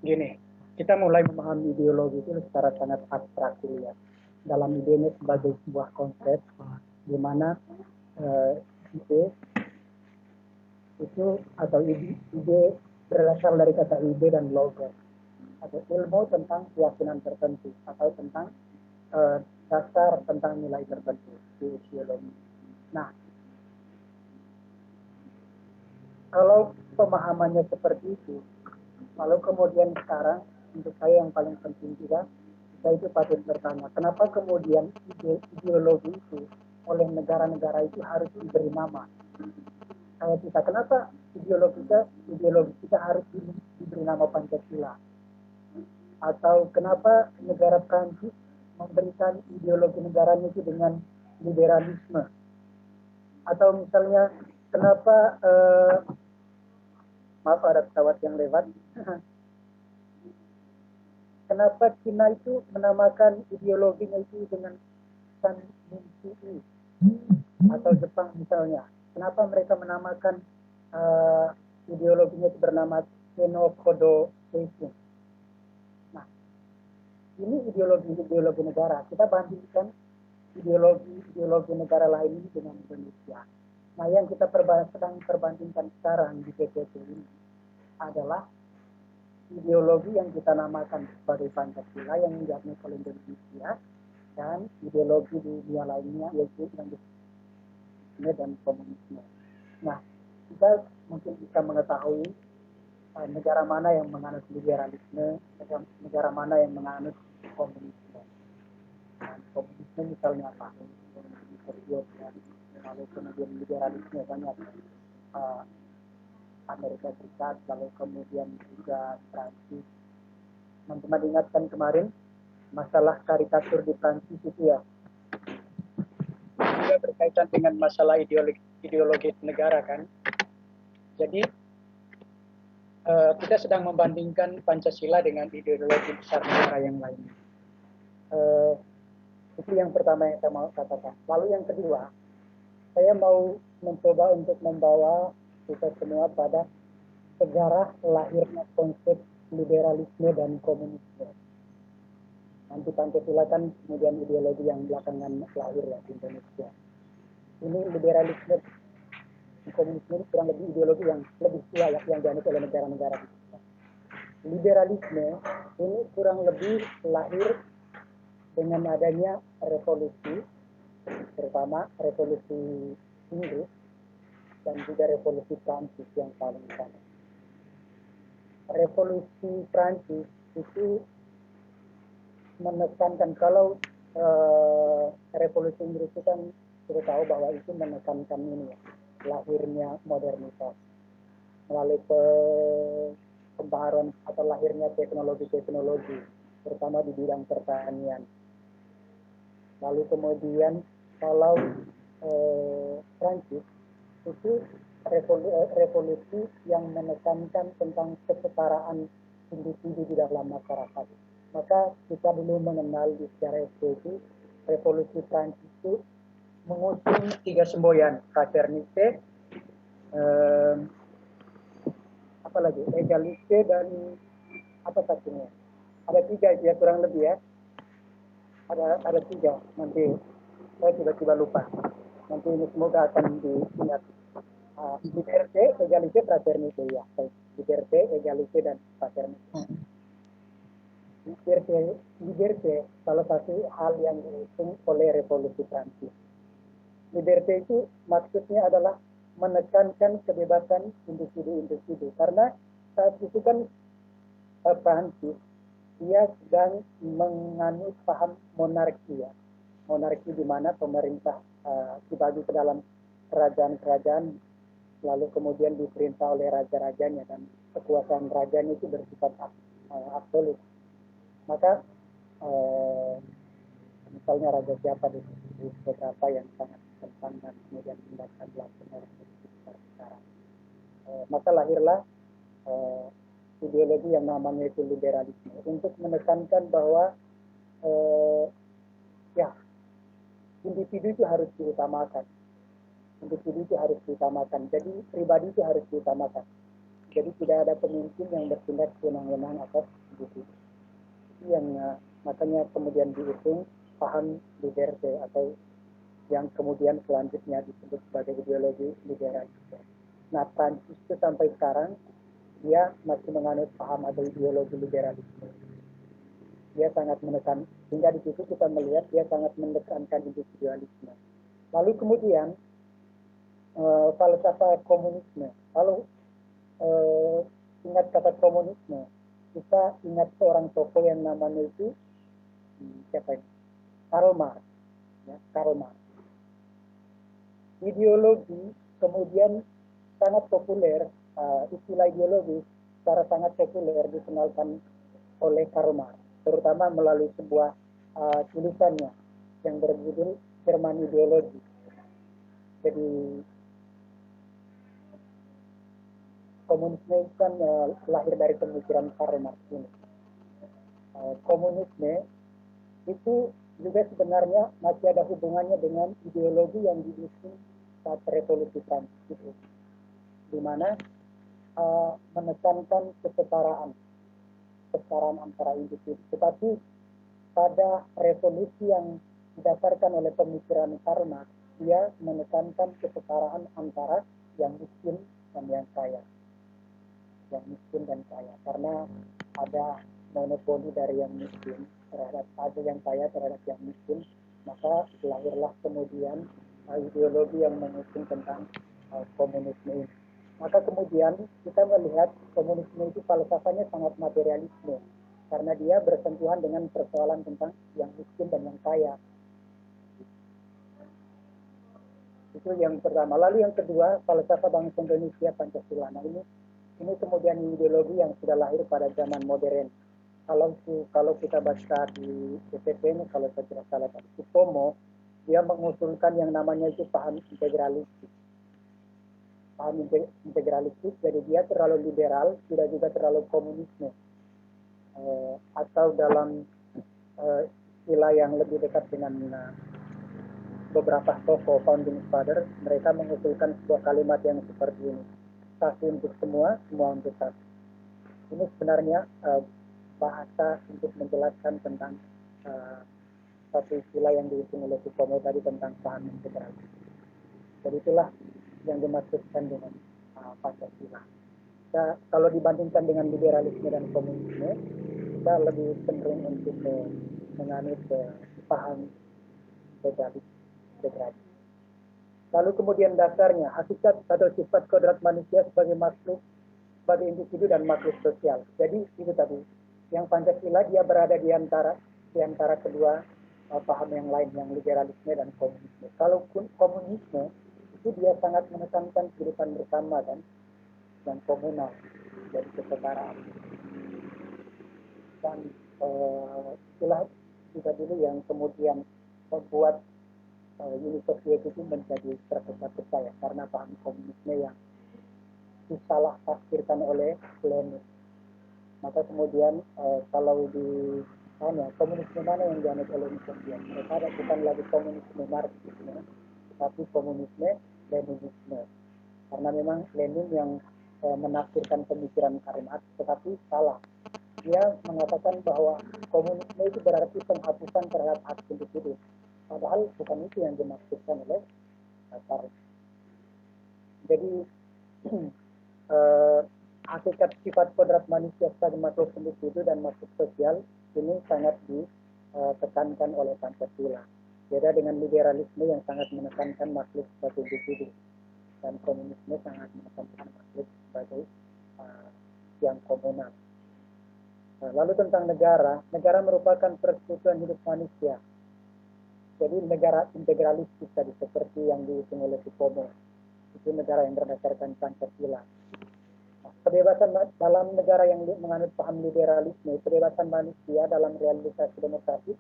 gini, kita mulai memahami ideologi itu secara sangat abstrak ya. Dalam idenya sebagai sebuah konsep, di mana ide itu atau ide berasal dari kata ide dan logos, atau ilmu tentang keyakinan tertentu atau tentang dasar tentang nilai tertentu di ideologi. Nah, kalau pemahamannya seperti itu, lalu kemudian sekarang untuk saya yang paling penting juga, kita itu patut bertanya, kenapa kemudian ideologi itu oleh negara-negara itu harus diberi nama? Kayak kita, kenapa ideologi kita harus diberi nama Pancasila? Atau kenapa negara Prancis memberikan ideologi negaranya itu dengan liberalisme? Atau misalnya kenapa maaf ada pesawat yang lewat. Kenapa Cina itu menamakan ideologinya itu dengan San Minci atau Jepang misalnya? Kenapa mereka menamakan ideologinya itu bernama Kenokodo Seishin? Nah, ini ideologi negara. Kita bandingkan ideologi negara lain ini dengan Indonesia. Nah, yang kita sedang perbandingkan sekarang di PPT ini adalah ideologi yang kita namakan sebagai Pancasila yang diakui oleh Indonesia, dan ideologi di dunia lainnya yaitu yang disebut dan komunisme. Nah, kita mungkin bisa mengetahui negara mana yang menganut liberalisme, negara mana yang menganut komunisme. Dan komunisme misalnya apa? Lalu kemudian liberalisme banyak Amerika Serikat, lalu kemudian juga Prancis. Teman-teman ingatkan kemarin masalah karikatur di Prancis itu ya, juga berkaitan dengan masalah ideologi negara kan. Jadi kita sedang membandingkan Pancasila dengan ideologi besar negara yang lain. Itu yang pertama yang saya mau katakan. Lalu yang kedua, saya mau mencoba untuk membawa kita semua pada sejarah lahirnya konsep liberalisme dan komunisme. Nanti Pancasila kan kemudian ideologi yang belakangan lahir ya di Indonesia. Ini liberalisme dan komunisme ini kurang lebih ideologi yang lebih tua yang dianut oleh negara-negara. Liberalisme ini kurang lebih lahir dengan adanya revolusi, terutama revolusi Inggris dan juga revolusi Prancis yang paling utama. Revolusi Prancis itu menekankan, kalau revolusi Inggris itu kan kita tahu bahwa itu menekankan ini ya, lahirnya modernitas melalui pembaharuan atau lahirnya teknologi-teknologi, terutama di bidang pertanian. Lalu kemudian kalau Prancis itu revolusi yang menekankan tentang kesetaraan individu di dalam masyarakat. Maka kita dulu mengenal di sejarah itu revolusi Prancis itu mengusung 3 semboyan, fraternité, apalagi egalite dan apa satunya, ada 3 ya kurang lebih ya. Ada 3. Nanti saya tiba-tiba lupa. Nanti ini semoga akan diingat. Liberté, égalité, fraternité ya. Liberté, égalité dan fraternité. Liberté salah satu hal yang diusung oleh Revolusi Prancis. Liberté itu maksudnya adalah menekankan kebebasan individu-individu, karena saat itu kan Prancis dia sedang menganut paham monarki ya. Monarki di mana pemerintah dibagi ke dalam kerajaan-kerajaan, lalu kemudian diperintah oleh raja-rajanya, dan kekuasaan rajanya itu bersifat absolut. Maka misalnya raja siapa di beberapa yang sangat tentang dan kemudian tindakan dilakukan oleh sekarang. Maka lahirlah ideologi yang namanya itu liberalisme untuk menekankan bahwa ya individu itu harus diutamakan. Individu itu harus diutamakan. Jadi pribadi itu harus diutamakan. Jadi tidak ada pemimpin yang bertindak sewenang-wenang atas individu. Yang makanya kemudian diusung paham liberté atau yang kemudian selanjutnya disebut sebagai ideologi liberalisme. Nah, Prancis itu sampai sekarang dia masih menganut paham atau ideologi liberalisme. Dia sangat menekan, hingga di situ kita melihat dia sangat menekankan individualisme. Lalu kemudian falsafah komunisme. Kalau ingat kata komunisme, kita ingat seorang tokoh yang namanya itu siapa ini? Karl Marx. Ya, Karl Marx. Ideologi kemudian sangat populer, istilah ideologi secara sangat populer dikenalkan oleh Karl Marx, terutama melalui sebuah tulisannya yang berjudul Jerman Ideologi. Jadi komunisme itu kan lahir dari pemikiran Karl Marx ini. Komunisme itu juga sebenarnya masih ada hubungannya dengan ideologi yang diusung saat Revolusi Prancis itu, di mana menekankan kesetaraan antara individu. Tetapi pada revolusi yang didasarkan oleh pemikiran Karl Marx, dia menekankan kesetaraan antara yang miskin dan yang kaya. Yang miskin dan kaya, karena ada monopoli dari yang miskin terhadap yang kaya terhadap yang miskin, maka lahirlah kemudian ideologi yang mengusung tentang komunisme ini. Maka kemudian kita melihat komunisme itu falsafahnya sangat materialisme, karena dia bersentuhan dengan persoalan tentang yang miskin dan yang kaya. Itu yang pertama. Lalu yang kedua, falsafah bangsa Indonesia Pancasila. Nah, ini kemudian ideologi yang sudah lahir pada zaman modern. Kalau kita baca di PPT ini, kalau saya tidak salah, Supomo, dia mengusulkan yang namanya itu paham integralistik. Paham integralistik, jadi dia terlalu liberal, tidak juga terlalu komunisme. Atau dalam istilah yang lebih dekat dengan beberapa tokoh founding father, mereka mengusulkan sebuah kalimat yang seperti ini. Satu untuk semua, semua untuk satu. Ini sebenarnya bahasa untuk menjelaskan tentang satu istilah yang diusung oleh Supomo tadi tentang paham integrasi. Jadi itulah yang dimaksudkan dengan Pancasila. Kalau dibandingkan dengan liberalisme dan komunisme, kita lebih cenderung untuk menganut paham integrasi. Lalu kemudian dasarnya, hakikat atau sifat kodrat manusia sebagai makhluk, sebagai individu dan makhluk sosial. Jadi itu tadi, yang Pancasila dia berada di antara kedua paham yang lain, yang liberalisme dan komunisme. Kalau komunisme itu dia sangat menekankan kehidupan bersama dan komunal, jadi kesetaraan. Dan itulah juga dulu yang kemudian membuat Uni Soviet itu menjadi terpecah-pecah ya, karena paham komunisme yang disalah tafsirkan oleh Lenin. Maka kemudian kalau di komunisme mana yang dianut oleh Uni Soviet, mereka ada bukan lagi komunisme Marxisme, tapi komunisme Leninisme, karena memang Lenin yang menafsirkan pemikiran Karl Marx, tetapi salah dia mengatakan bahwa komunisme itu berarti penghapusan terhadap hak individu. Padahal bukan itu yang dimaksudkan oleh Tarek. Jadi hakikat sifat kodrat manusia sebagai makhluk individu dan makhluk sosial ini sangat ditekankan oleh Pancasila. Beda dengan liberalisme yang sangat menekankan makhluk sebagai individu, dan komunisme sangat menekankan makhluk sebagai yang komunal. Lalu tentang negara, negara merupakan persekutuan hidup manusia. Jadi negara integralistis tadi seperti yang diusung oleh Supomo, itu negara yang berdasarkan Pancasila. Kebebasan dalam negara yang menganut paham liberalisme, kebebasan manusia dalam realisasi demokratis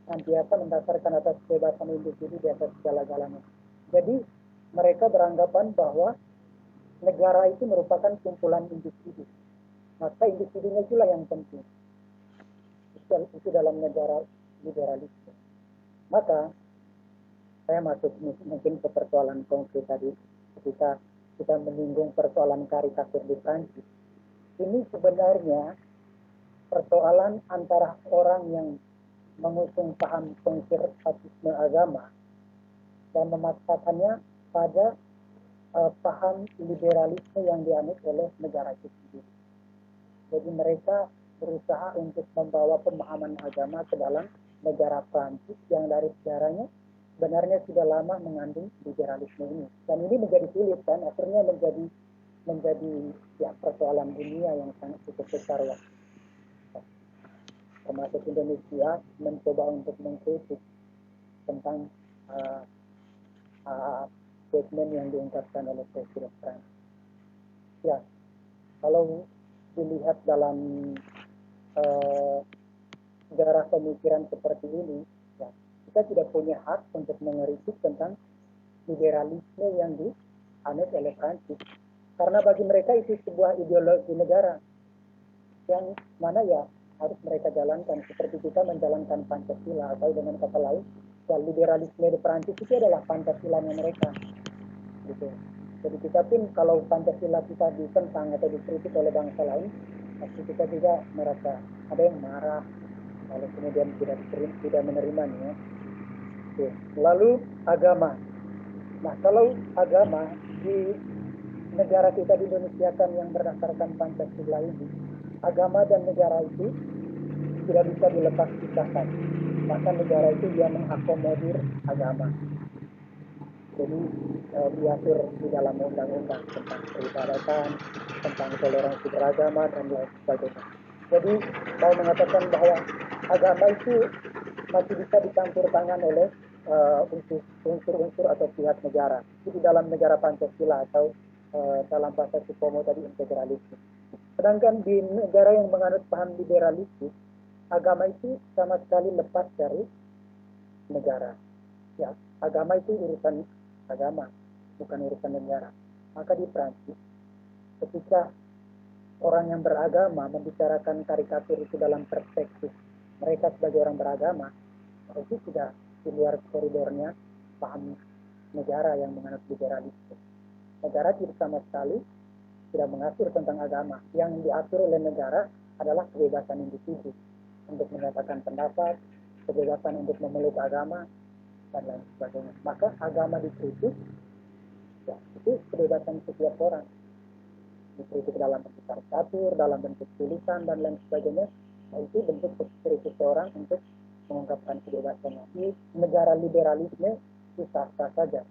senantiasa mendasarkan atas kebebasan individu di atas segala-galanya. Jadi mereka beranggapan bahwa negara itu merupakan kumpulan individu. Maka individunya itulah yang penting. Itu dalam negara liberalisme. Maka saya masuk mungkin ke persoalan konkret tadi ketika kita menyinggung persoalan karikatur di Prancis. Ini sebenarnya persoalan antara orang yang mengusung paham konservatisme agama dan memaksakannya pada paham liberalisme yang dianut oleh negara itu sendiri. Jadi mereka berusaha untuk membawa pemahaman agama ke dalam negara Prancis yang dari sejarahnya sebenarnya sudah lama mengandung liberalisme ini. Dan ini menjadi sulit kan, akhirnya menjadi ya, persoalan dunia yang sangat cukup besar ya. Termasuk Indonesia mencoba untuk mengkritik tentang statement yang diungkapkan oleh Presiden Prancis. Ya, kalau dilihat dalam sejarah pemikiran seperti ini, ya, kita tidak punya hak untuk mengkritik tentang liberalisme yang dianut oleh Prancis. Karena bagi mereka itu sebuah ideologi negara yang mana ya harus mereka jalankan seperti kita menjalankan Pancasila, atau dengan kata lain, ya liberalisme di Prancis itu adalah Pancasilanya mereka. Gitu. Jadi kita pun kalau Pancasila kita ditentang atau dikritik oleh bangsa lain, pasti kita juga merasa ada yang marah, lalu kemudian tidak menerimanya. Oke. Lalu agama. Nah kalau agama di negara kita di Indonesia kan yang berdasarkan Pancasila ini, agama dan negara itu tidak bisa dilepas pisahkan. Bahkan negara itu dia mengakomodir agama. Jadi diatur di dalam undang-undang tentang peribadatan, tentang toleransi beragama dan lain sebagainya. Jadi mau mengatakan bahwa agama itu masih bisa dicampur tangan oleh unsur-unsur atau pihak negara. Itu di dalam negara Pancasila atau dalam bahasa Supomo tadi integralisme. Sedangkan di negara yang menganut paham liberalisme, agama itu sama sekali lepas dari negara. Ya, agama itu urusan agama, bukan urusan negara. Maka di Prancis, ketika orang yang beragama membicarakan karikatur itu dalam perspektif mereka sebagai orang beragama, itu sudah di luar koridornya paham negara yang menganut liberalisme. Negara tidak sama sekali tidak mengatur tentang agama. Yang diatur oleh negara adalah kebebasan individu untuk menyatakan pendapat, kebebasan untuk memeluk agama, dan lain sebagainya. Maka agama dikritik, ya, itu kebebasan setiap orang. Dikritik dalam bentuk karikatur, dalam bentuk tulisan, dan lain sebagainya. Nah, itu bentuk kritik orang untuk mengungkapkan kebebasannya. Di negara liberalisme itu sah-sah saja.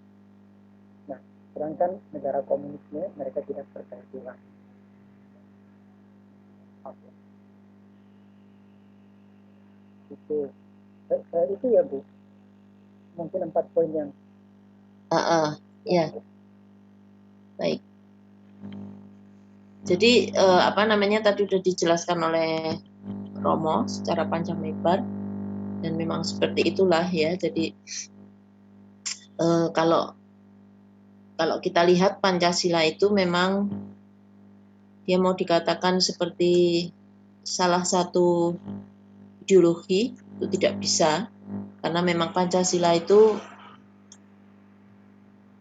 Nah, sedangkan negara komunisme mereka tidak percaya Tuhan. Oke. Itu ya Bu. Mungkin 4 poin yang ya. Baik. Jadi tadi sudah dijelaskan oleh Romo secara panjang lebar, dan memang seperti itulah ya. Jadi kalau kita lihat Pancasila itu memang dia mau dikatakan seperti salah satu ideologi, itu tidak bisa, karena memang Pancasila itu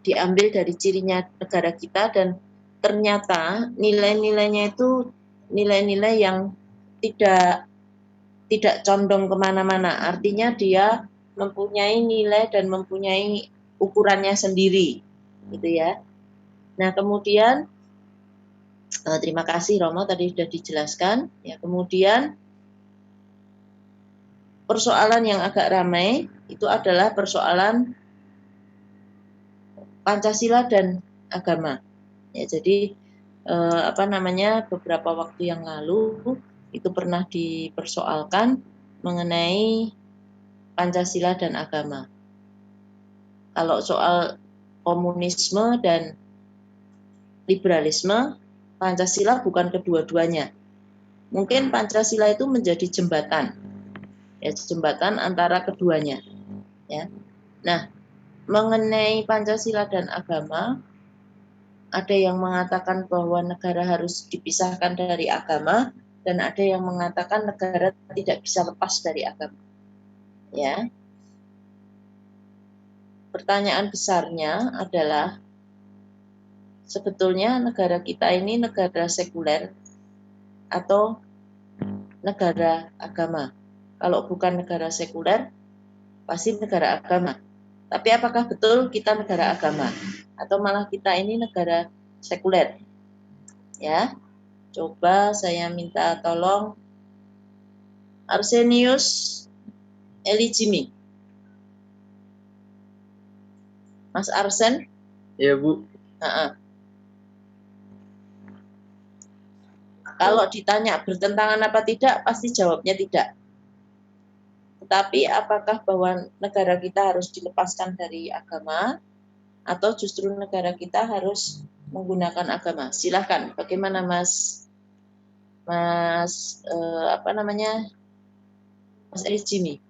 diambil dari cirinya negara kita, dan ternyata nilai-nilainya itu nilai-nilai yang tidak condong kemana-mana. Artinya dia mempunyai nilai dan mempunyai ukurannya sendiri, gitu ya. Nah kemudian terima kasih Romo tadi sudah dijelaskan. Ya kemudian persoalan yang agak ramai itu adalah persoalan Pancasila dan agama. Ya jadi beberapa waktu yang lalu itu pernah dipersoalkan mengenai Pancasila dan agama. Kalau soal komunisme dan liberalisme, Pancasila bukan kedua-duanya. Mungkin Pancasila itu menjadi jembatan, ya jembatan antara keduanya. Ya. Nah, mengenai Pancasila dan agama, ada yang mengatakan bahwa negara harus dipisahkan dari agama, dan ada yang mengatakan negara tidak bisa lepas dari agama. Ya. Pertanyaan besarnya adalah sebetulnya negara kita ini negara sekuler atau negara agama. Kalau bukan negara sekuler, pasti negara agama. Tapi apakah betul kita negara agama atau malah kita ini negara sekuler? Ya. Coba saya minta tolong Arsenius Elijimi. Mas Arsen? Ya, Bu. Kalau ditanya bertentangan apa tidak, pasti jawabnya tidak. Tetapi apakah bahwa negara kita harus dilepaskan dari agama atau justru negara kita harus menggunakan agama? Silahkan, bagaimana Mas Elijimi?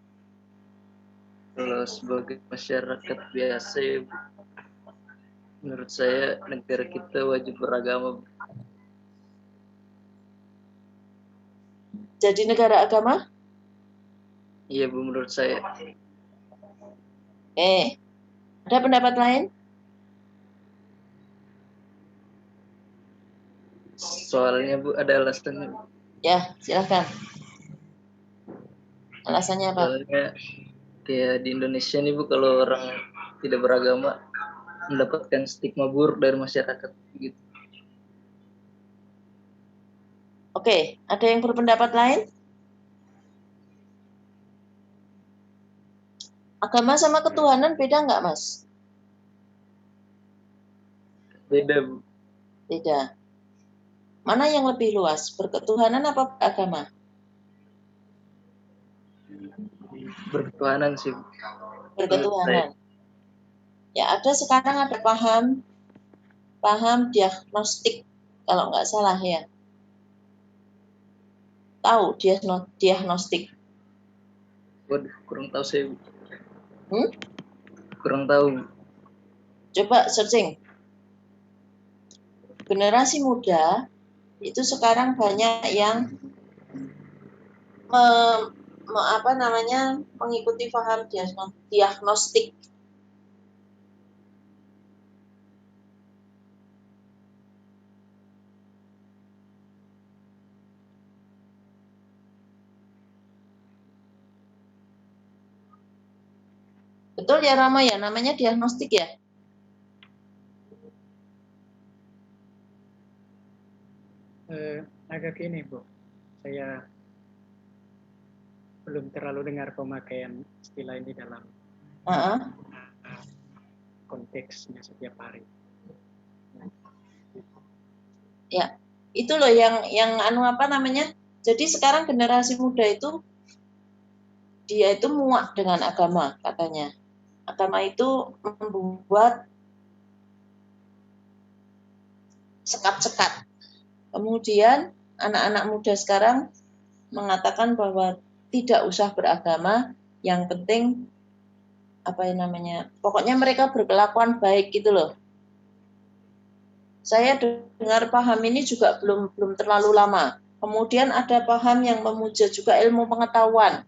Kalau sebagai masyarakat biasa, ya, Bu, menurut saya negara kita wajib beragama. Jadi negara agama? Iya, Bu, menurut saya. Ada pendapat lain? Soalnya, Bu, ada alasannya. Ya, silakan. Alasannya apa? Soalnya kayak di Indonesia nih, Bu, kalau orang tidak beragama mendapatkan stigma buruk dari masyarakat gitu. Oke, ada yang berpendapat lain? Agama sama ketuhanan beda nggak, Mas? Beda, Bu. Beda. Mana yang lebih luas, berketuhanan apa agama? Berketuhanan sih, Bu. Berketuhanan. Ya, ada sekarang ada paham diagnostik, kalau nggak salah ya. Tahu diagnostik? Waduh, kurang tahu saya, Bu. Kurang tahu. Coba searching. Generasi muda itu sekarang banyak yang mengikuti paham diagnostik. Betul ya Rama ya, namanya diagnostik ya? Agak ini Bu, saya belum terlalu dengar pemakaian istilah ini dalam konteksnya setiap hari. Ya, itu loh yang Jadi sekarang generasi muda itu dia itu muak dengan agama katanya. Agama itu membuat sekat-sekat. Kemudian anak-anak muda sekarang mengatakan bahwa tidak usah beragama, yang penting pokoknya mereka berkelakuan baik gitu loh. Saya dengar paham ini juga belum terlalu lama. Kemudian ada paham yang memuja juga ilmu pengetahuan,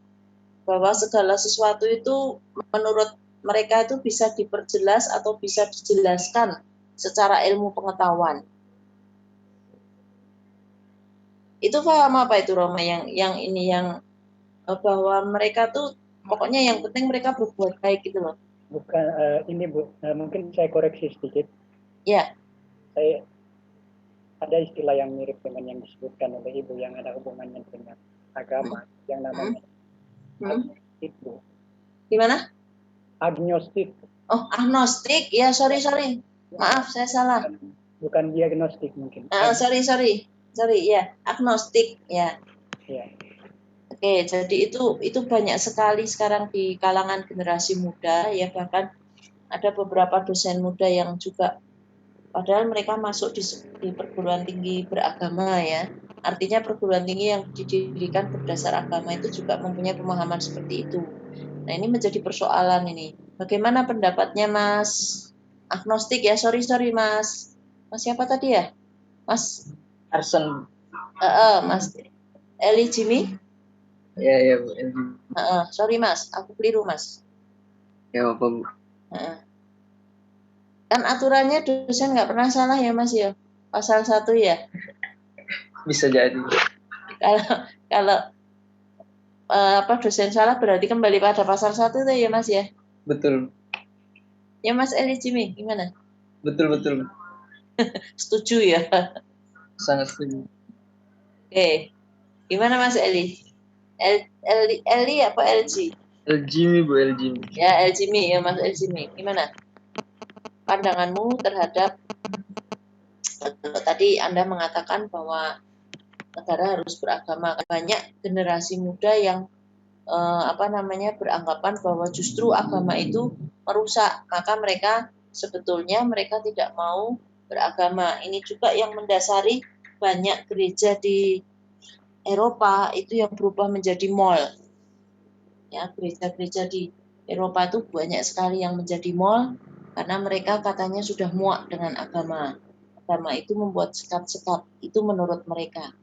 bahwa segala sesuatu itu menurut mereka itu bisa diperjelas atau bisa dijelaskan secara ilmu pengetahuan. Itu paham apa itu Roma yang ini yang bahwa mereka tuh pokoknya yang penting mereka berbuat baik gitu loh. Bukan ini Bu, mungkin saya koreksi sedikit. Ya. Saya ada istilah yang mirip dengan yang disebutkan oleh Ibu yang ada hubungannya dengan agama yang namanya agnostik, Bu. Gimana? Agnostik. Oh, agnostik. Ya, sorry. Maaf, saya salah. Bukan diagnostik mungkin. Sorry, ya, agnostik, ya. Ya. Oke, jadi itu banyak sekali sekarang di kalangan generasi muda, ya, bahkan ada beberapa dosen muda yang juga padahal mereka masuk di perguruan tinggi beragama, ya. Artinya perguruan tinggi yang didirikan berdasar agama itu juga mempunyai pemahaman seperti itu. Nah, ini menjadi persoalan ini. Bagaimana pendapatnya Mas agnostik ya? Sorry Mas. Mas siapa tadi ya? Mas Arson. Mas Eli Jimmy? Ya Bu. Sorry Mas, aku keliru Mas. Ya apa Bu? Kan aturannya dosen nggak pernah salah ya Mas ya? Pasal 1 ya? Bisa jadi. Kalau dosen salah berarti kembali pada pasal 1 tuh ya Mas ya? Betul. Ya Mas Eli Jimmy, gimana? Betul. Setuju ya? Sangat setuju. Oke. Gimana Mas Eli? Eli apa LG? LG Bu, LG. Ya LG ya Mas LG. Gimana pandanganmu terhadap tadi Anda mengatakan bahwa negara harus beragama? Banyak generasi muda yang beranggapan bahwa justru agama itu merusak, maka mereka sebetulnya tidak mau beragama. Ini juga yang mendasari banyak gereja di Eropa itu yang berubah menjadi mall. Ya, gereja-gereja di Eropa itu banyak sekali yang menjadi mall karena mereka katanya sudah muak dengan agama. Agama itu membuat sekat-sekat, itu menurut mereka.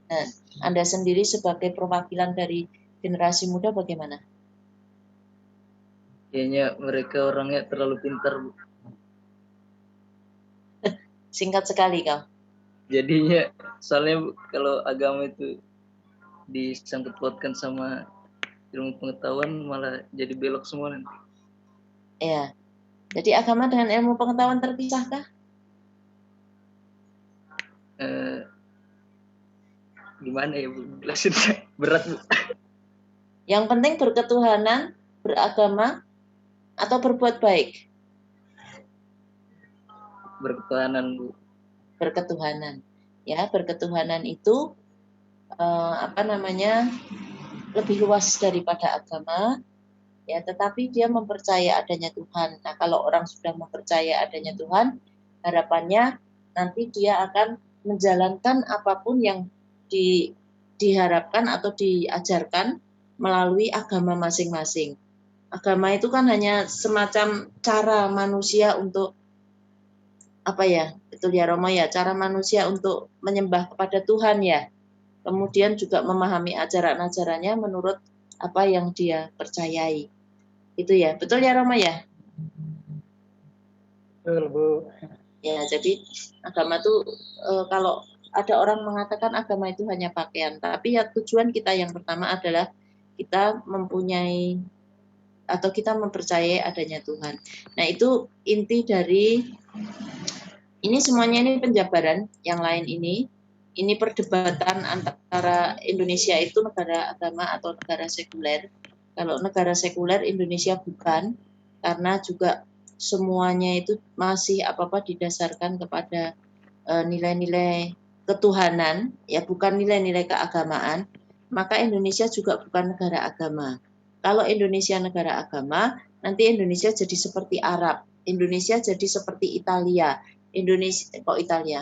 Nah, Anda sendiri sebagai perwakilan dari generasi muda bagaimana? Kayaknya mereka orangnya terlalu pintar Bu. Singkat sekali kau. Jadinya soalnya Bu, kalau agama itu disangkut pautkan sama ilmu pengetahuan malah jadi belok semua nanti. Ya, jadi agama dengan ilmu pengetahuan terpisahkah? Gimana ya Bu? Berat Bu. Yang penting berketuhanan, beragama, atau berbuat baik? Berketuhanan Bu. Berketuhanan. Ya, berketuhanan itu lebih luas daripada agama. Ya, tetapi dia mempercaya adanya Tuhan. Nah, kalau orang sudah mempercaya adanya Tuhan, harapannya nanti dia akan menjalankan apapun yang diharapkan atau diajarkan melalui agama masing-masing. Agama itu kan hanya semacam cara manusia untuk betul ya Romo ya, cara manusia untuk menyembah kepada Tuhan ya. Kemudian juga memahami ajaran-ajarannya menurut apa yang dia percayai. Itu ya, betul ya Roma ya? Betul Bu. Ya, jadi agama itu kalau ada orang mengatakan agama itu hanya pakaian, tapi ya tujuan kita yang pertama adalah kita mempunyai atau kita mempercayai adanya Tuhan. Nah, itu inti dari ini semuanya ini penjabaran yang lain ini perdebatan antara Indonesia itu negara agama atau negara sekuler. Kalau negara sekuler Indonesia bukan, karena juga semuanya itu masih apa-apa didasarkan kepada nilai-nilai ketuhanan, ya bukan nilai-nilai keagamaan, maka Indonesia juga bukan negara agama. Kalau Indonesia negara agama, nanti Indonesia jadi seperti Arab, Indonesia jadi seperti Italia,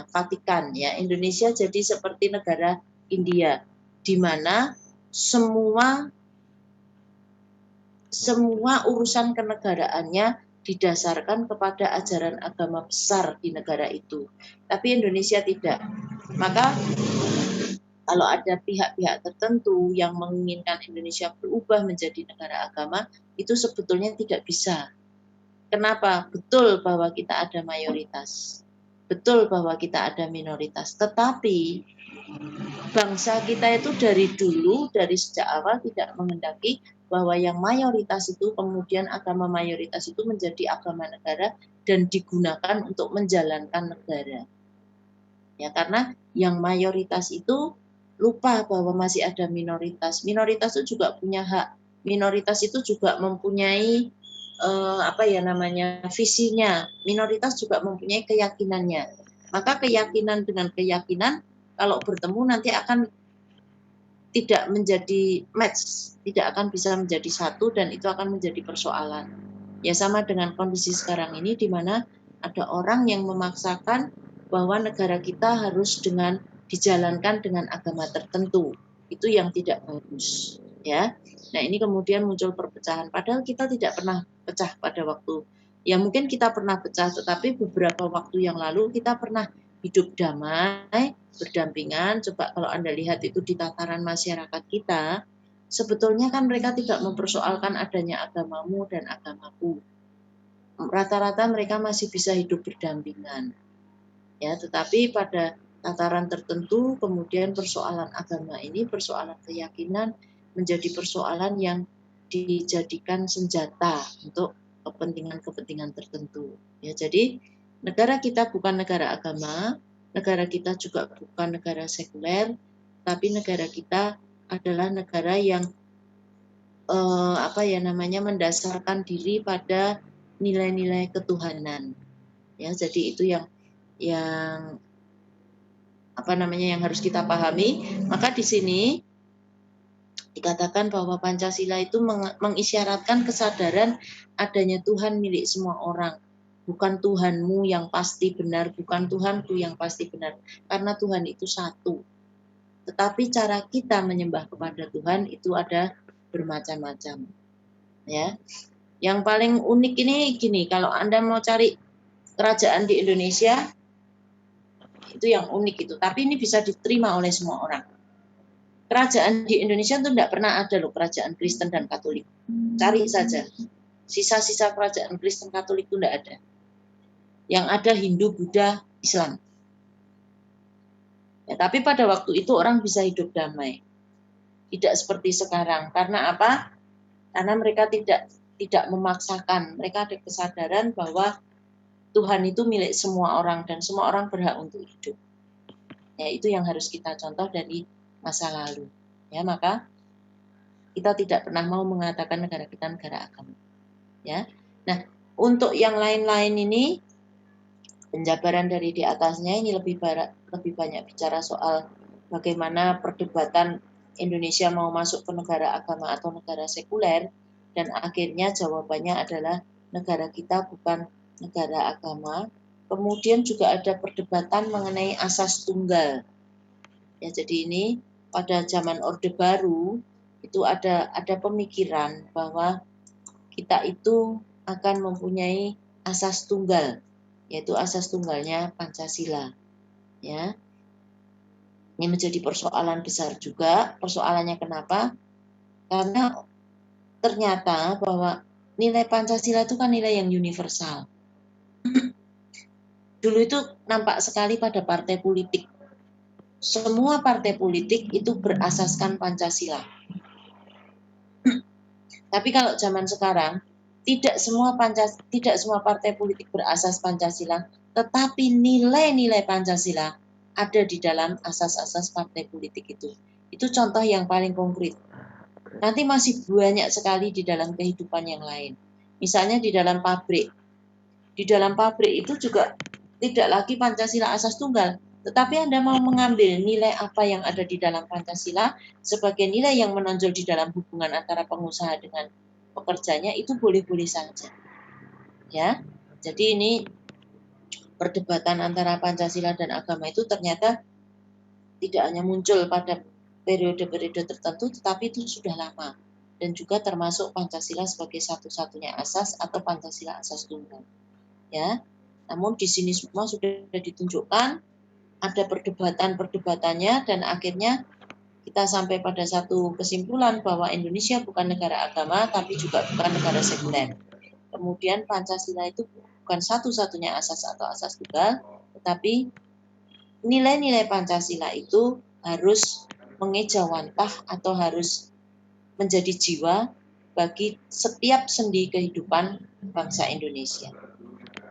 Vatikan ya. Indonesia jadi seperti negara India di mana semua urusan kenegaraannya didasarkan kepada ajaran agama besar di negara itu. Tapi Indonesia tidak. Maka kalau ada pihak-pihak tertentu yang menginginkan Indonesia berubah menjadi negara agama, itu sebetulnya tidak bisa. Kenapa? Betul bahwa kita ada mayoritas. betul bahwa kita ada minoritas, tetapi bangsa kita itu dari dulu, dari sejak awal tidak menghendaki bahwa yang mayoritas itu kemudian agama mayoritas itu menjadi agama negara dan digunakan untuk menjalankan negara. Ya, karena yang mayoritas itu lupa bahwa masih ada minoritas. Minoritas itu juga punya hak. Minoritas itu juga mempunyai visinya. Minoritas juga mempunyai keyakinannya. Maka keyakinan dengan keyakinan kalau bertemu nanti akan tidak menjadi match, tidak akan bisa menjadi satu dan itu akan menjadi persoalan. Ya sama dengan kondisi sekarang ini di mana ada orang yang memaksakan bahwa negara kita harus dijalankan dengan agama tertentu. Itu yang tidak bagus, ya. Nah, ini kemudian muncul perpecahan padahal kita tidak pernah pecah pada waktu. Ya mungkin kita pernah pecah tetapi beberapa waktu yang lalu kita pernah hidup damai, berdampingan. Coba kalau Anda lihat itu di tataran masyarakat kita, sebetulnya kan mereka tidak mempersoalkan adanya agamamu dan agamaku. Rata-rata mereka masih bisa hidup berdampingan. Ya, tetapi pada tataran tertentu kemudian persoalan agama ini, persoalan keyakinan menjadi persoalan yang dijadikan senjata untuk kepentingan-kepentingan tertentu. Ya, jadi negara kita bukan negara agama, negara kita juga bukan negara sekuler, tapi negara kita adalah negara yang mendasarkan diri pada nilai-nilai ketuhanan. Ya, jadi itu yang harus kita pahami. Maka di sini dikatakan bahwa Pancasila itu mengisyaratkan kesadaran adanya Tuhan milik semua orang. Bukan Tuhanmu yang pasti benar, bukan Tuhanku yang pasti benar. Karena Tuhan itu satu. Tetapi cara kita menyembah kepada Tuhan itu ada bermacam-macam. Ya. Yang paling unik ini gini, kalau Anda mau cari kerajaan di Indonesia, itu yang unik itu. Tapi ini bisa diterima oleh semua orang. Kerajaan di Indonesia itu tidak pernah ada loh kerajaan Kristen dan Katolik. Cari saja. Sisa-sisa kerajaan Kristen Katolik itu tidak ada. Yang ada Hindu, Buddha, Islam. Ya, tapi pada waktu itu orang bisa hidup damai. Tidak seperti sekarang. Karena apa? Karena mereka tidak memaksakan. Mereka ada kesadaran bahwa Tuhan itu milik semua orang dan semua orang berhak untuk hidup. Ya, itu yang harus kita contoh dari masa lalu. Ya, maka kita tidak pernah mau mengatakan negara kita negara agama. Ya. Nah, untuk yang lain-lain ini penjabaran dari di atasnya ini lebih banyak bicara soal bagaimana perdebatan Indonesia mau masuk ke negara agama atau negara sekuler, dan akhirnya jawabannya adalah negara kita bukan negara agama. Kemudian juga ada perdebatan mengenai asas tunggal. Ya, jadi ini pada zaman Orde Baru itu ada pemikiran bahwa kita itu akan mempunyai asas tunggal, yaitu asas tunggalnya Pancasila. Ya. Ini menjadi persoalan besar juga. Persoalannya kenapa? Karena ternyata bahwa nilai Pancasila itu kan nilai yang universal. Dulu itu nampak sekali pada partai politik. Semua partai politik itu berasaskan Pancasila. Tapi kalau zaman sekarang tidak semua partai politik berasas Pancasila, tetapi nilai-nilai Pancasila ada di dalam asas-asas partai politik itu. Itu contoh yang paling konkret. Nanti masih banyak sekali di dalam kehidupan yang lain. Misalnya di dalam pabrik. Di dalam pabrik itu juga tidak lagi Pancasila asas tunggal, tetapi Anda mau mengambil nilai apa yang ada di dalam Pancasila sebagai nilai yang menonjol di dalam hubungan antara pengusaha dengan pekerjanya, itu boleh-boleh saja. Ya. Jadi ini perdebatan antara Pancasila dan agama itu ternyata tidak hanya muncul pada periode-periode tertentu, tetapi itu sudah lama. Dan juga termasuk Pancasila sebagai satu-satunya asas atau Pancasila asas tunggal. Ya, namun di sini semua sudah ditunjukkan ada perdebatan-perdebatannya dan akhirnya kita sampai pada satu kesimpulan bahwa Indonesia bukan negara agama tapi juga bukan negara sekuler. Kemudian Pancasila itu bukan satu-satunya asas atau asas tunggal, Tetapi nilai-nilai Pancasila itu harus mengejawantah atau harus menjadi jiwa bagi setiap sendi kehidupan bangsa Indonesia.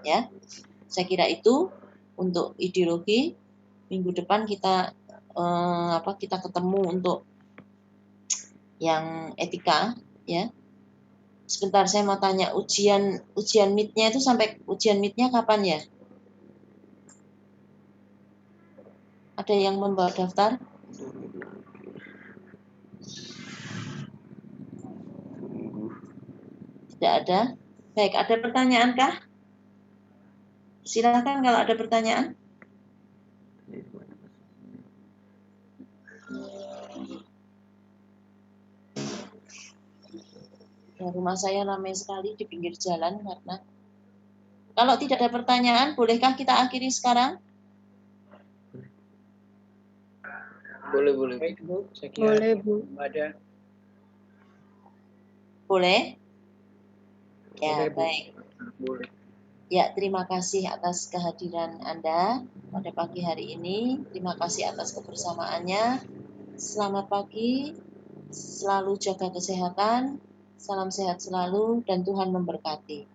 Ya, saya kira itu untuk ideologi. Minggu depan kita kita ketemu untuk yang etika, ya. Sebentar, saya mau tanya, ujian MIT-nya itu sampai ujian MIT-nya kapan ya? Ada yang membawa daftar? Tidak ada. Baik, ada pertanyaan kah? Silakan kalau ada pertanyaan. Ya, rumah saya ramai sekali di pinggir jalan karena kalau tidak ada pertanyaan, bolehkah kita akhiri sekarang? Boleh. Baik, Bu. Saya kira Boleh, Bu. Ada. Boleh? Ya, Boleh, Bu. baik. Boleh. Ya, terima kasih atas kehadiran Anda pada pagi hari ini. Terima kasih atas kebersamaannya. Selamat pagi, selalu jaga kesehatan, salam sehat selalu, dan Tuhan memberkati.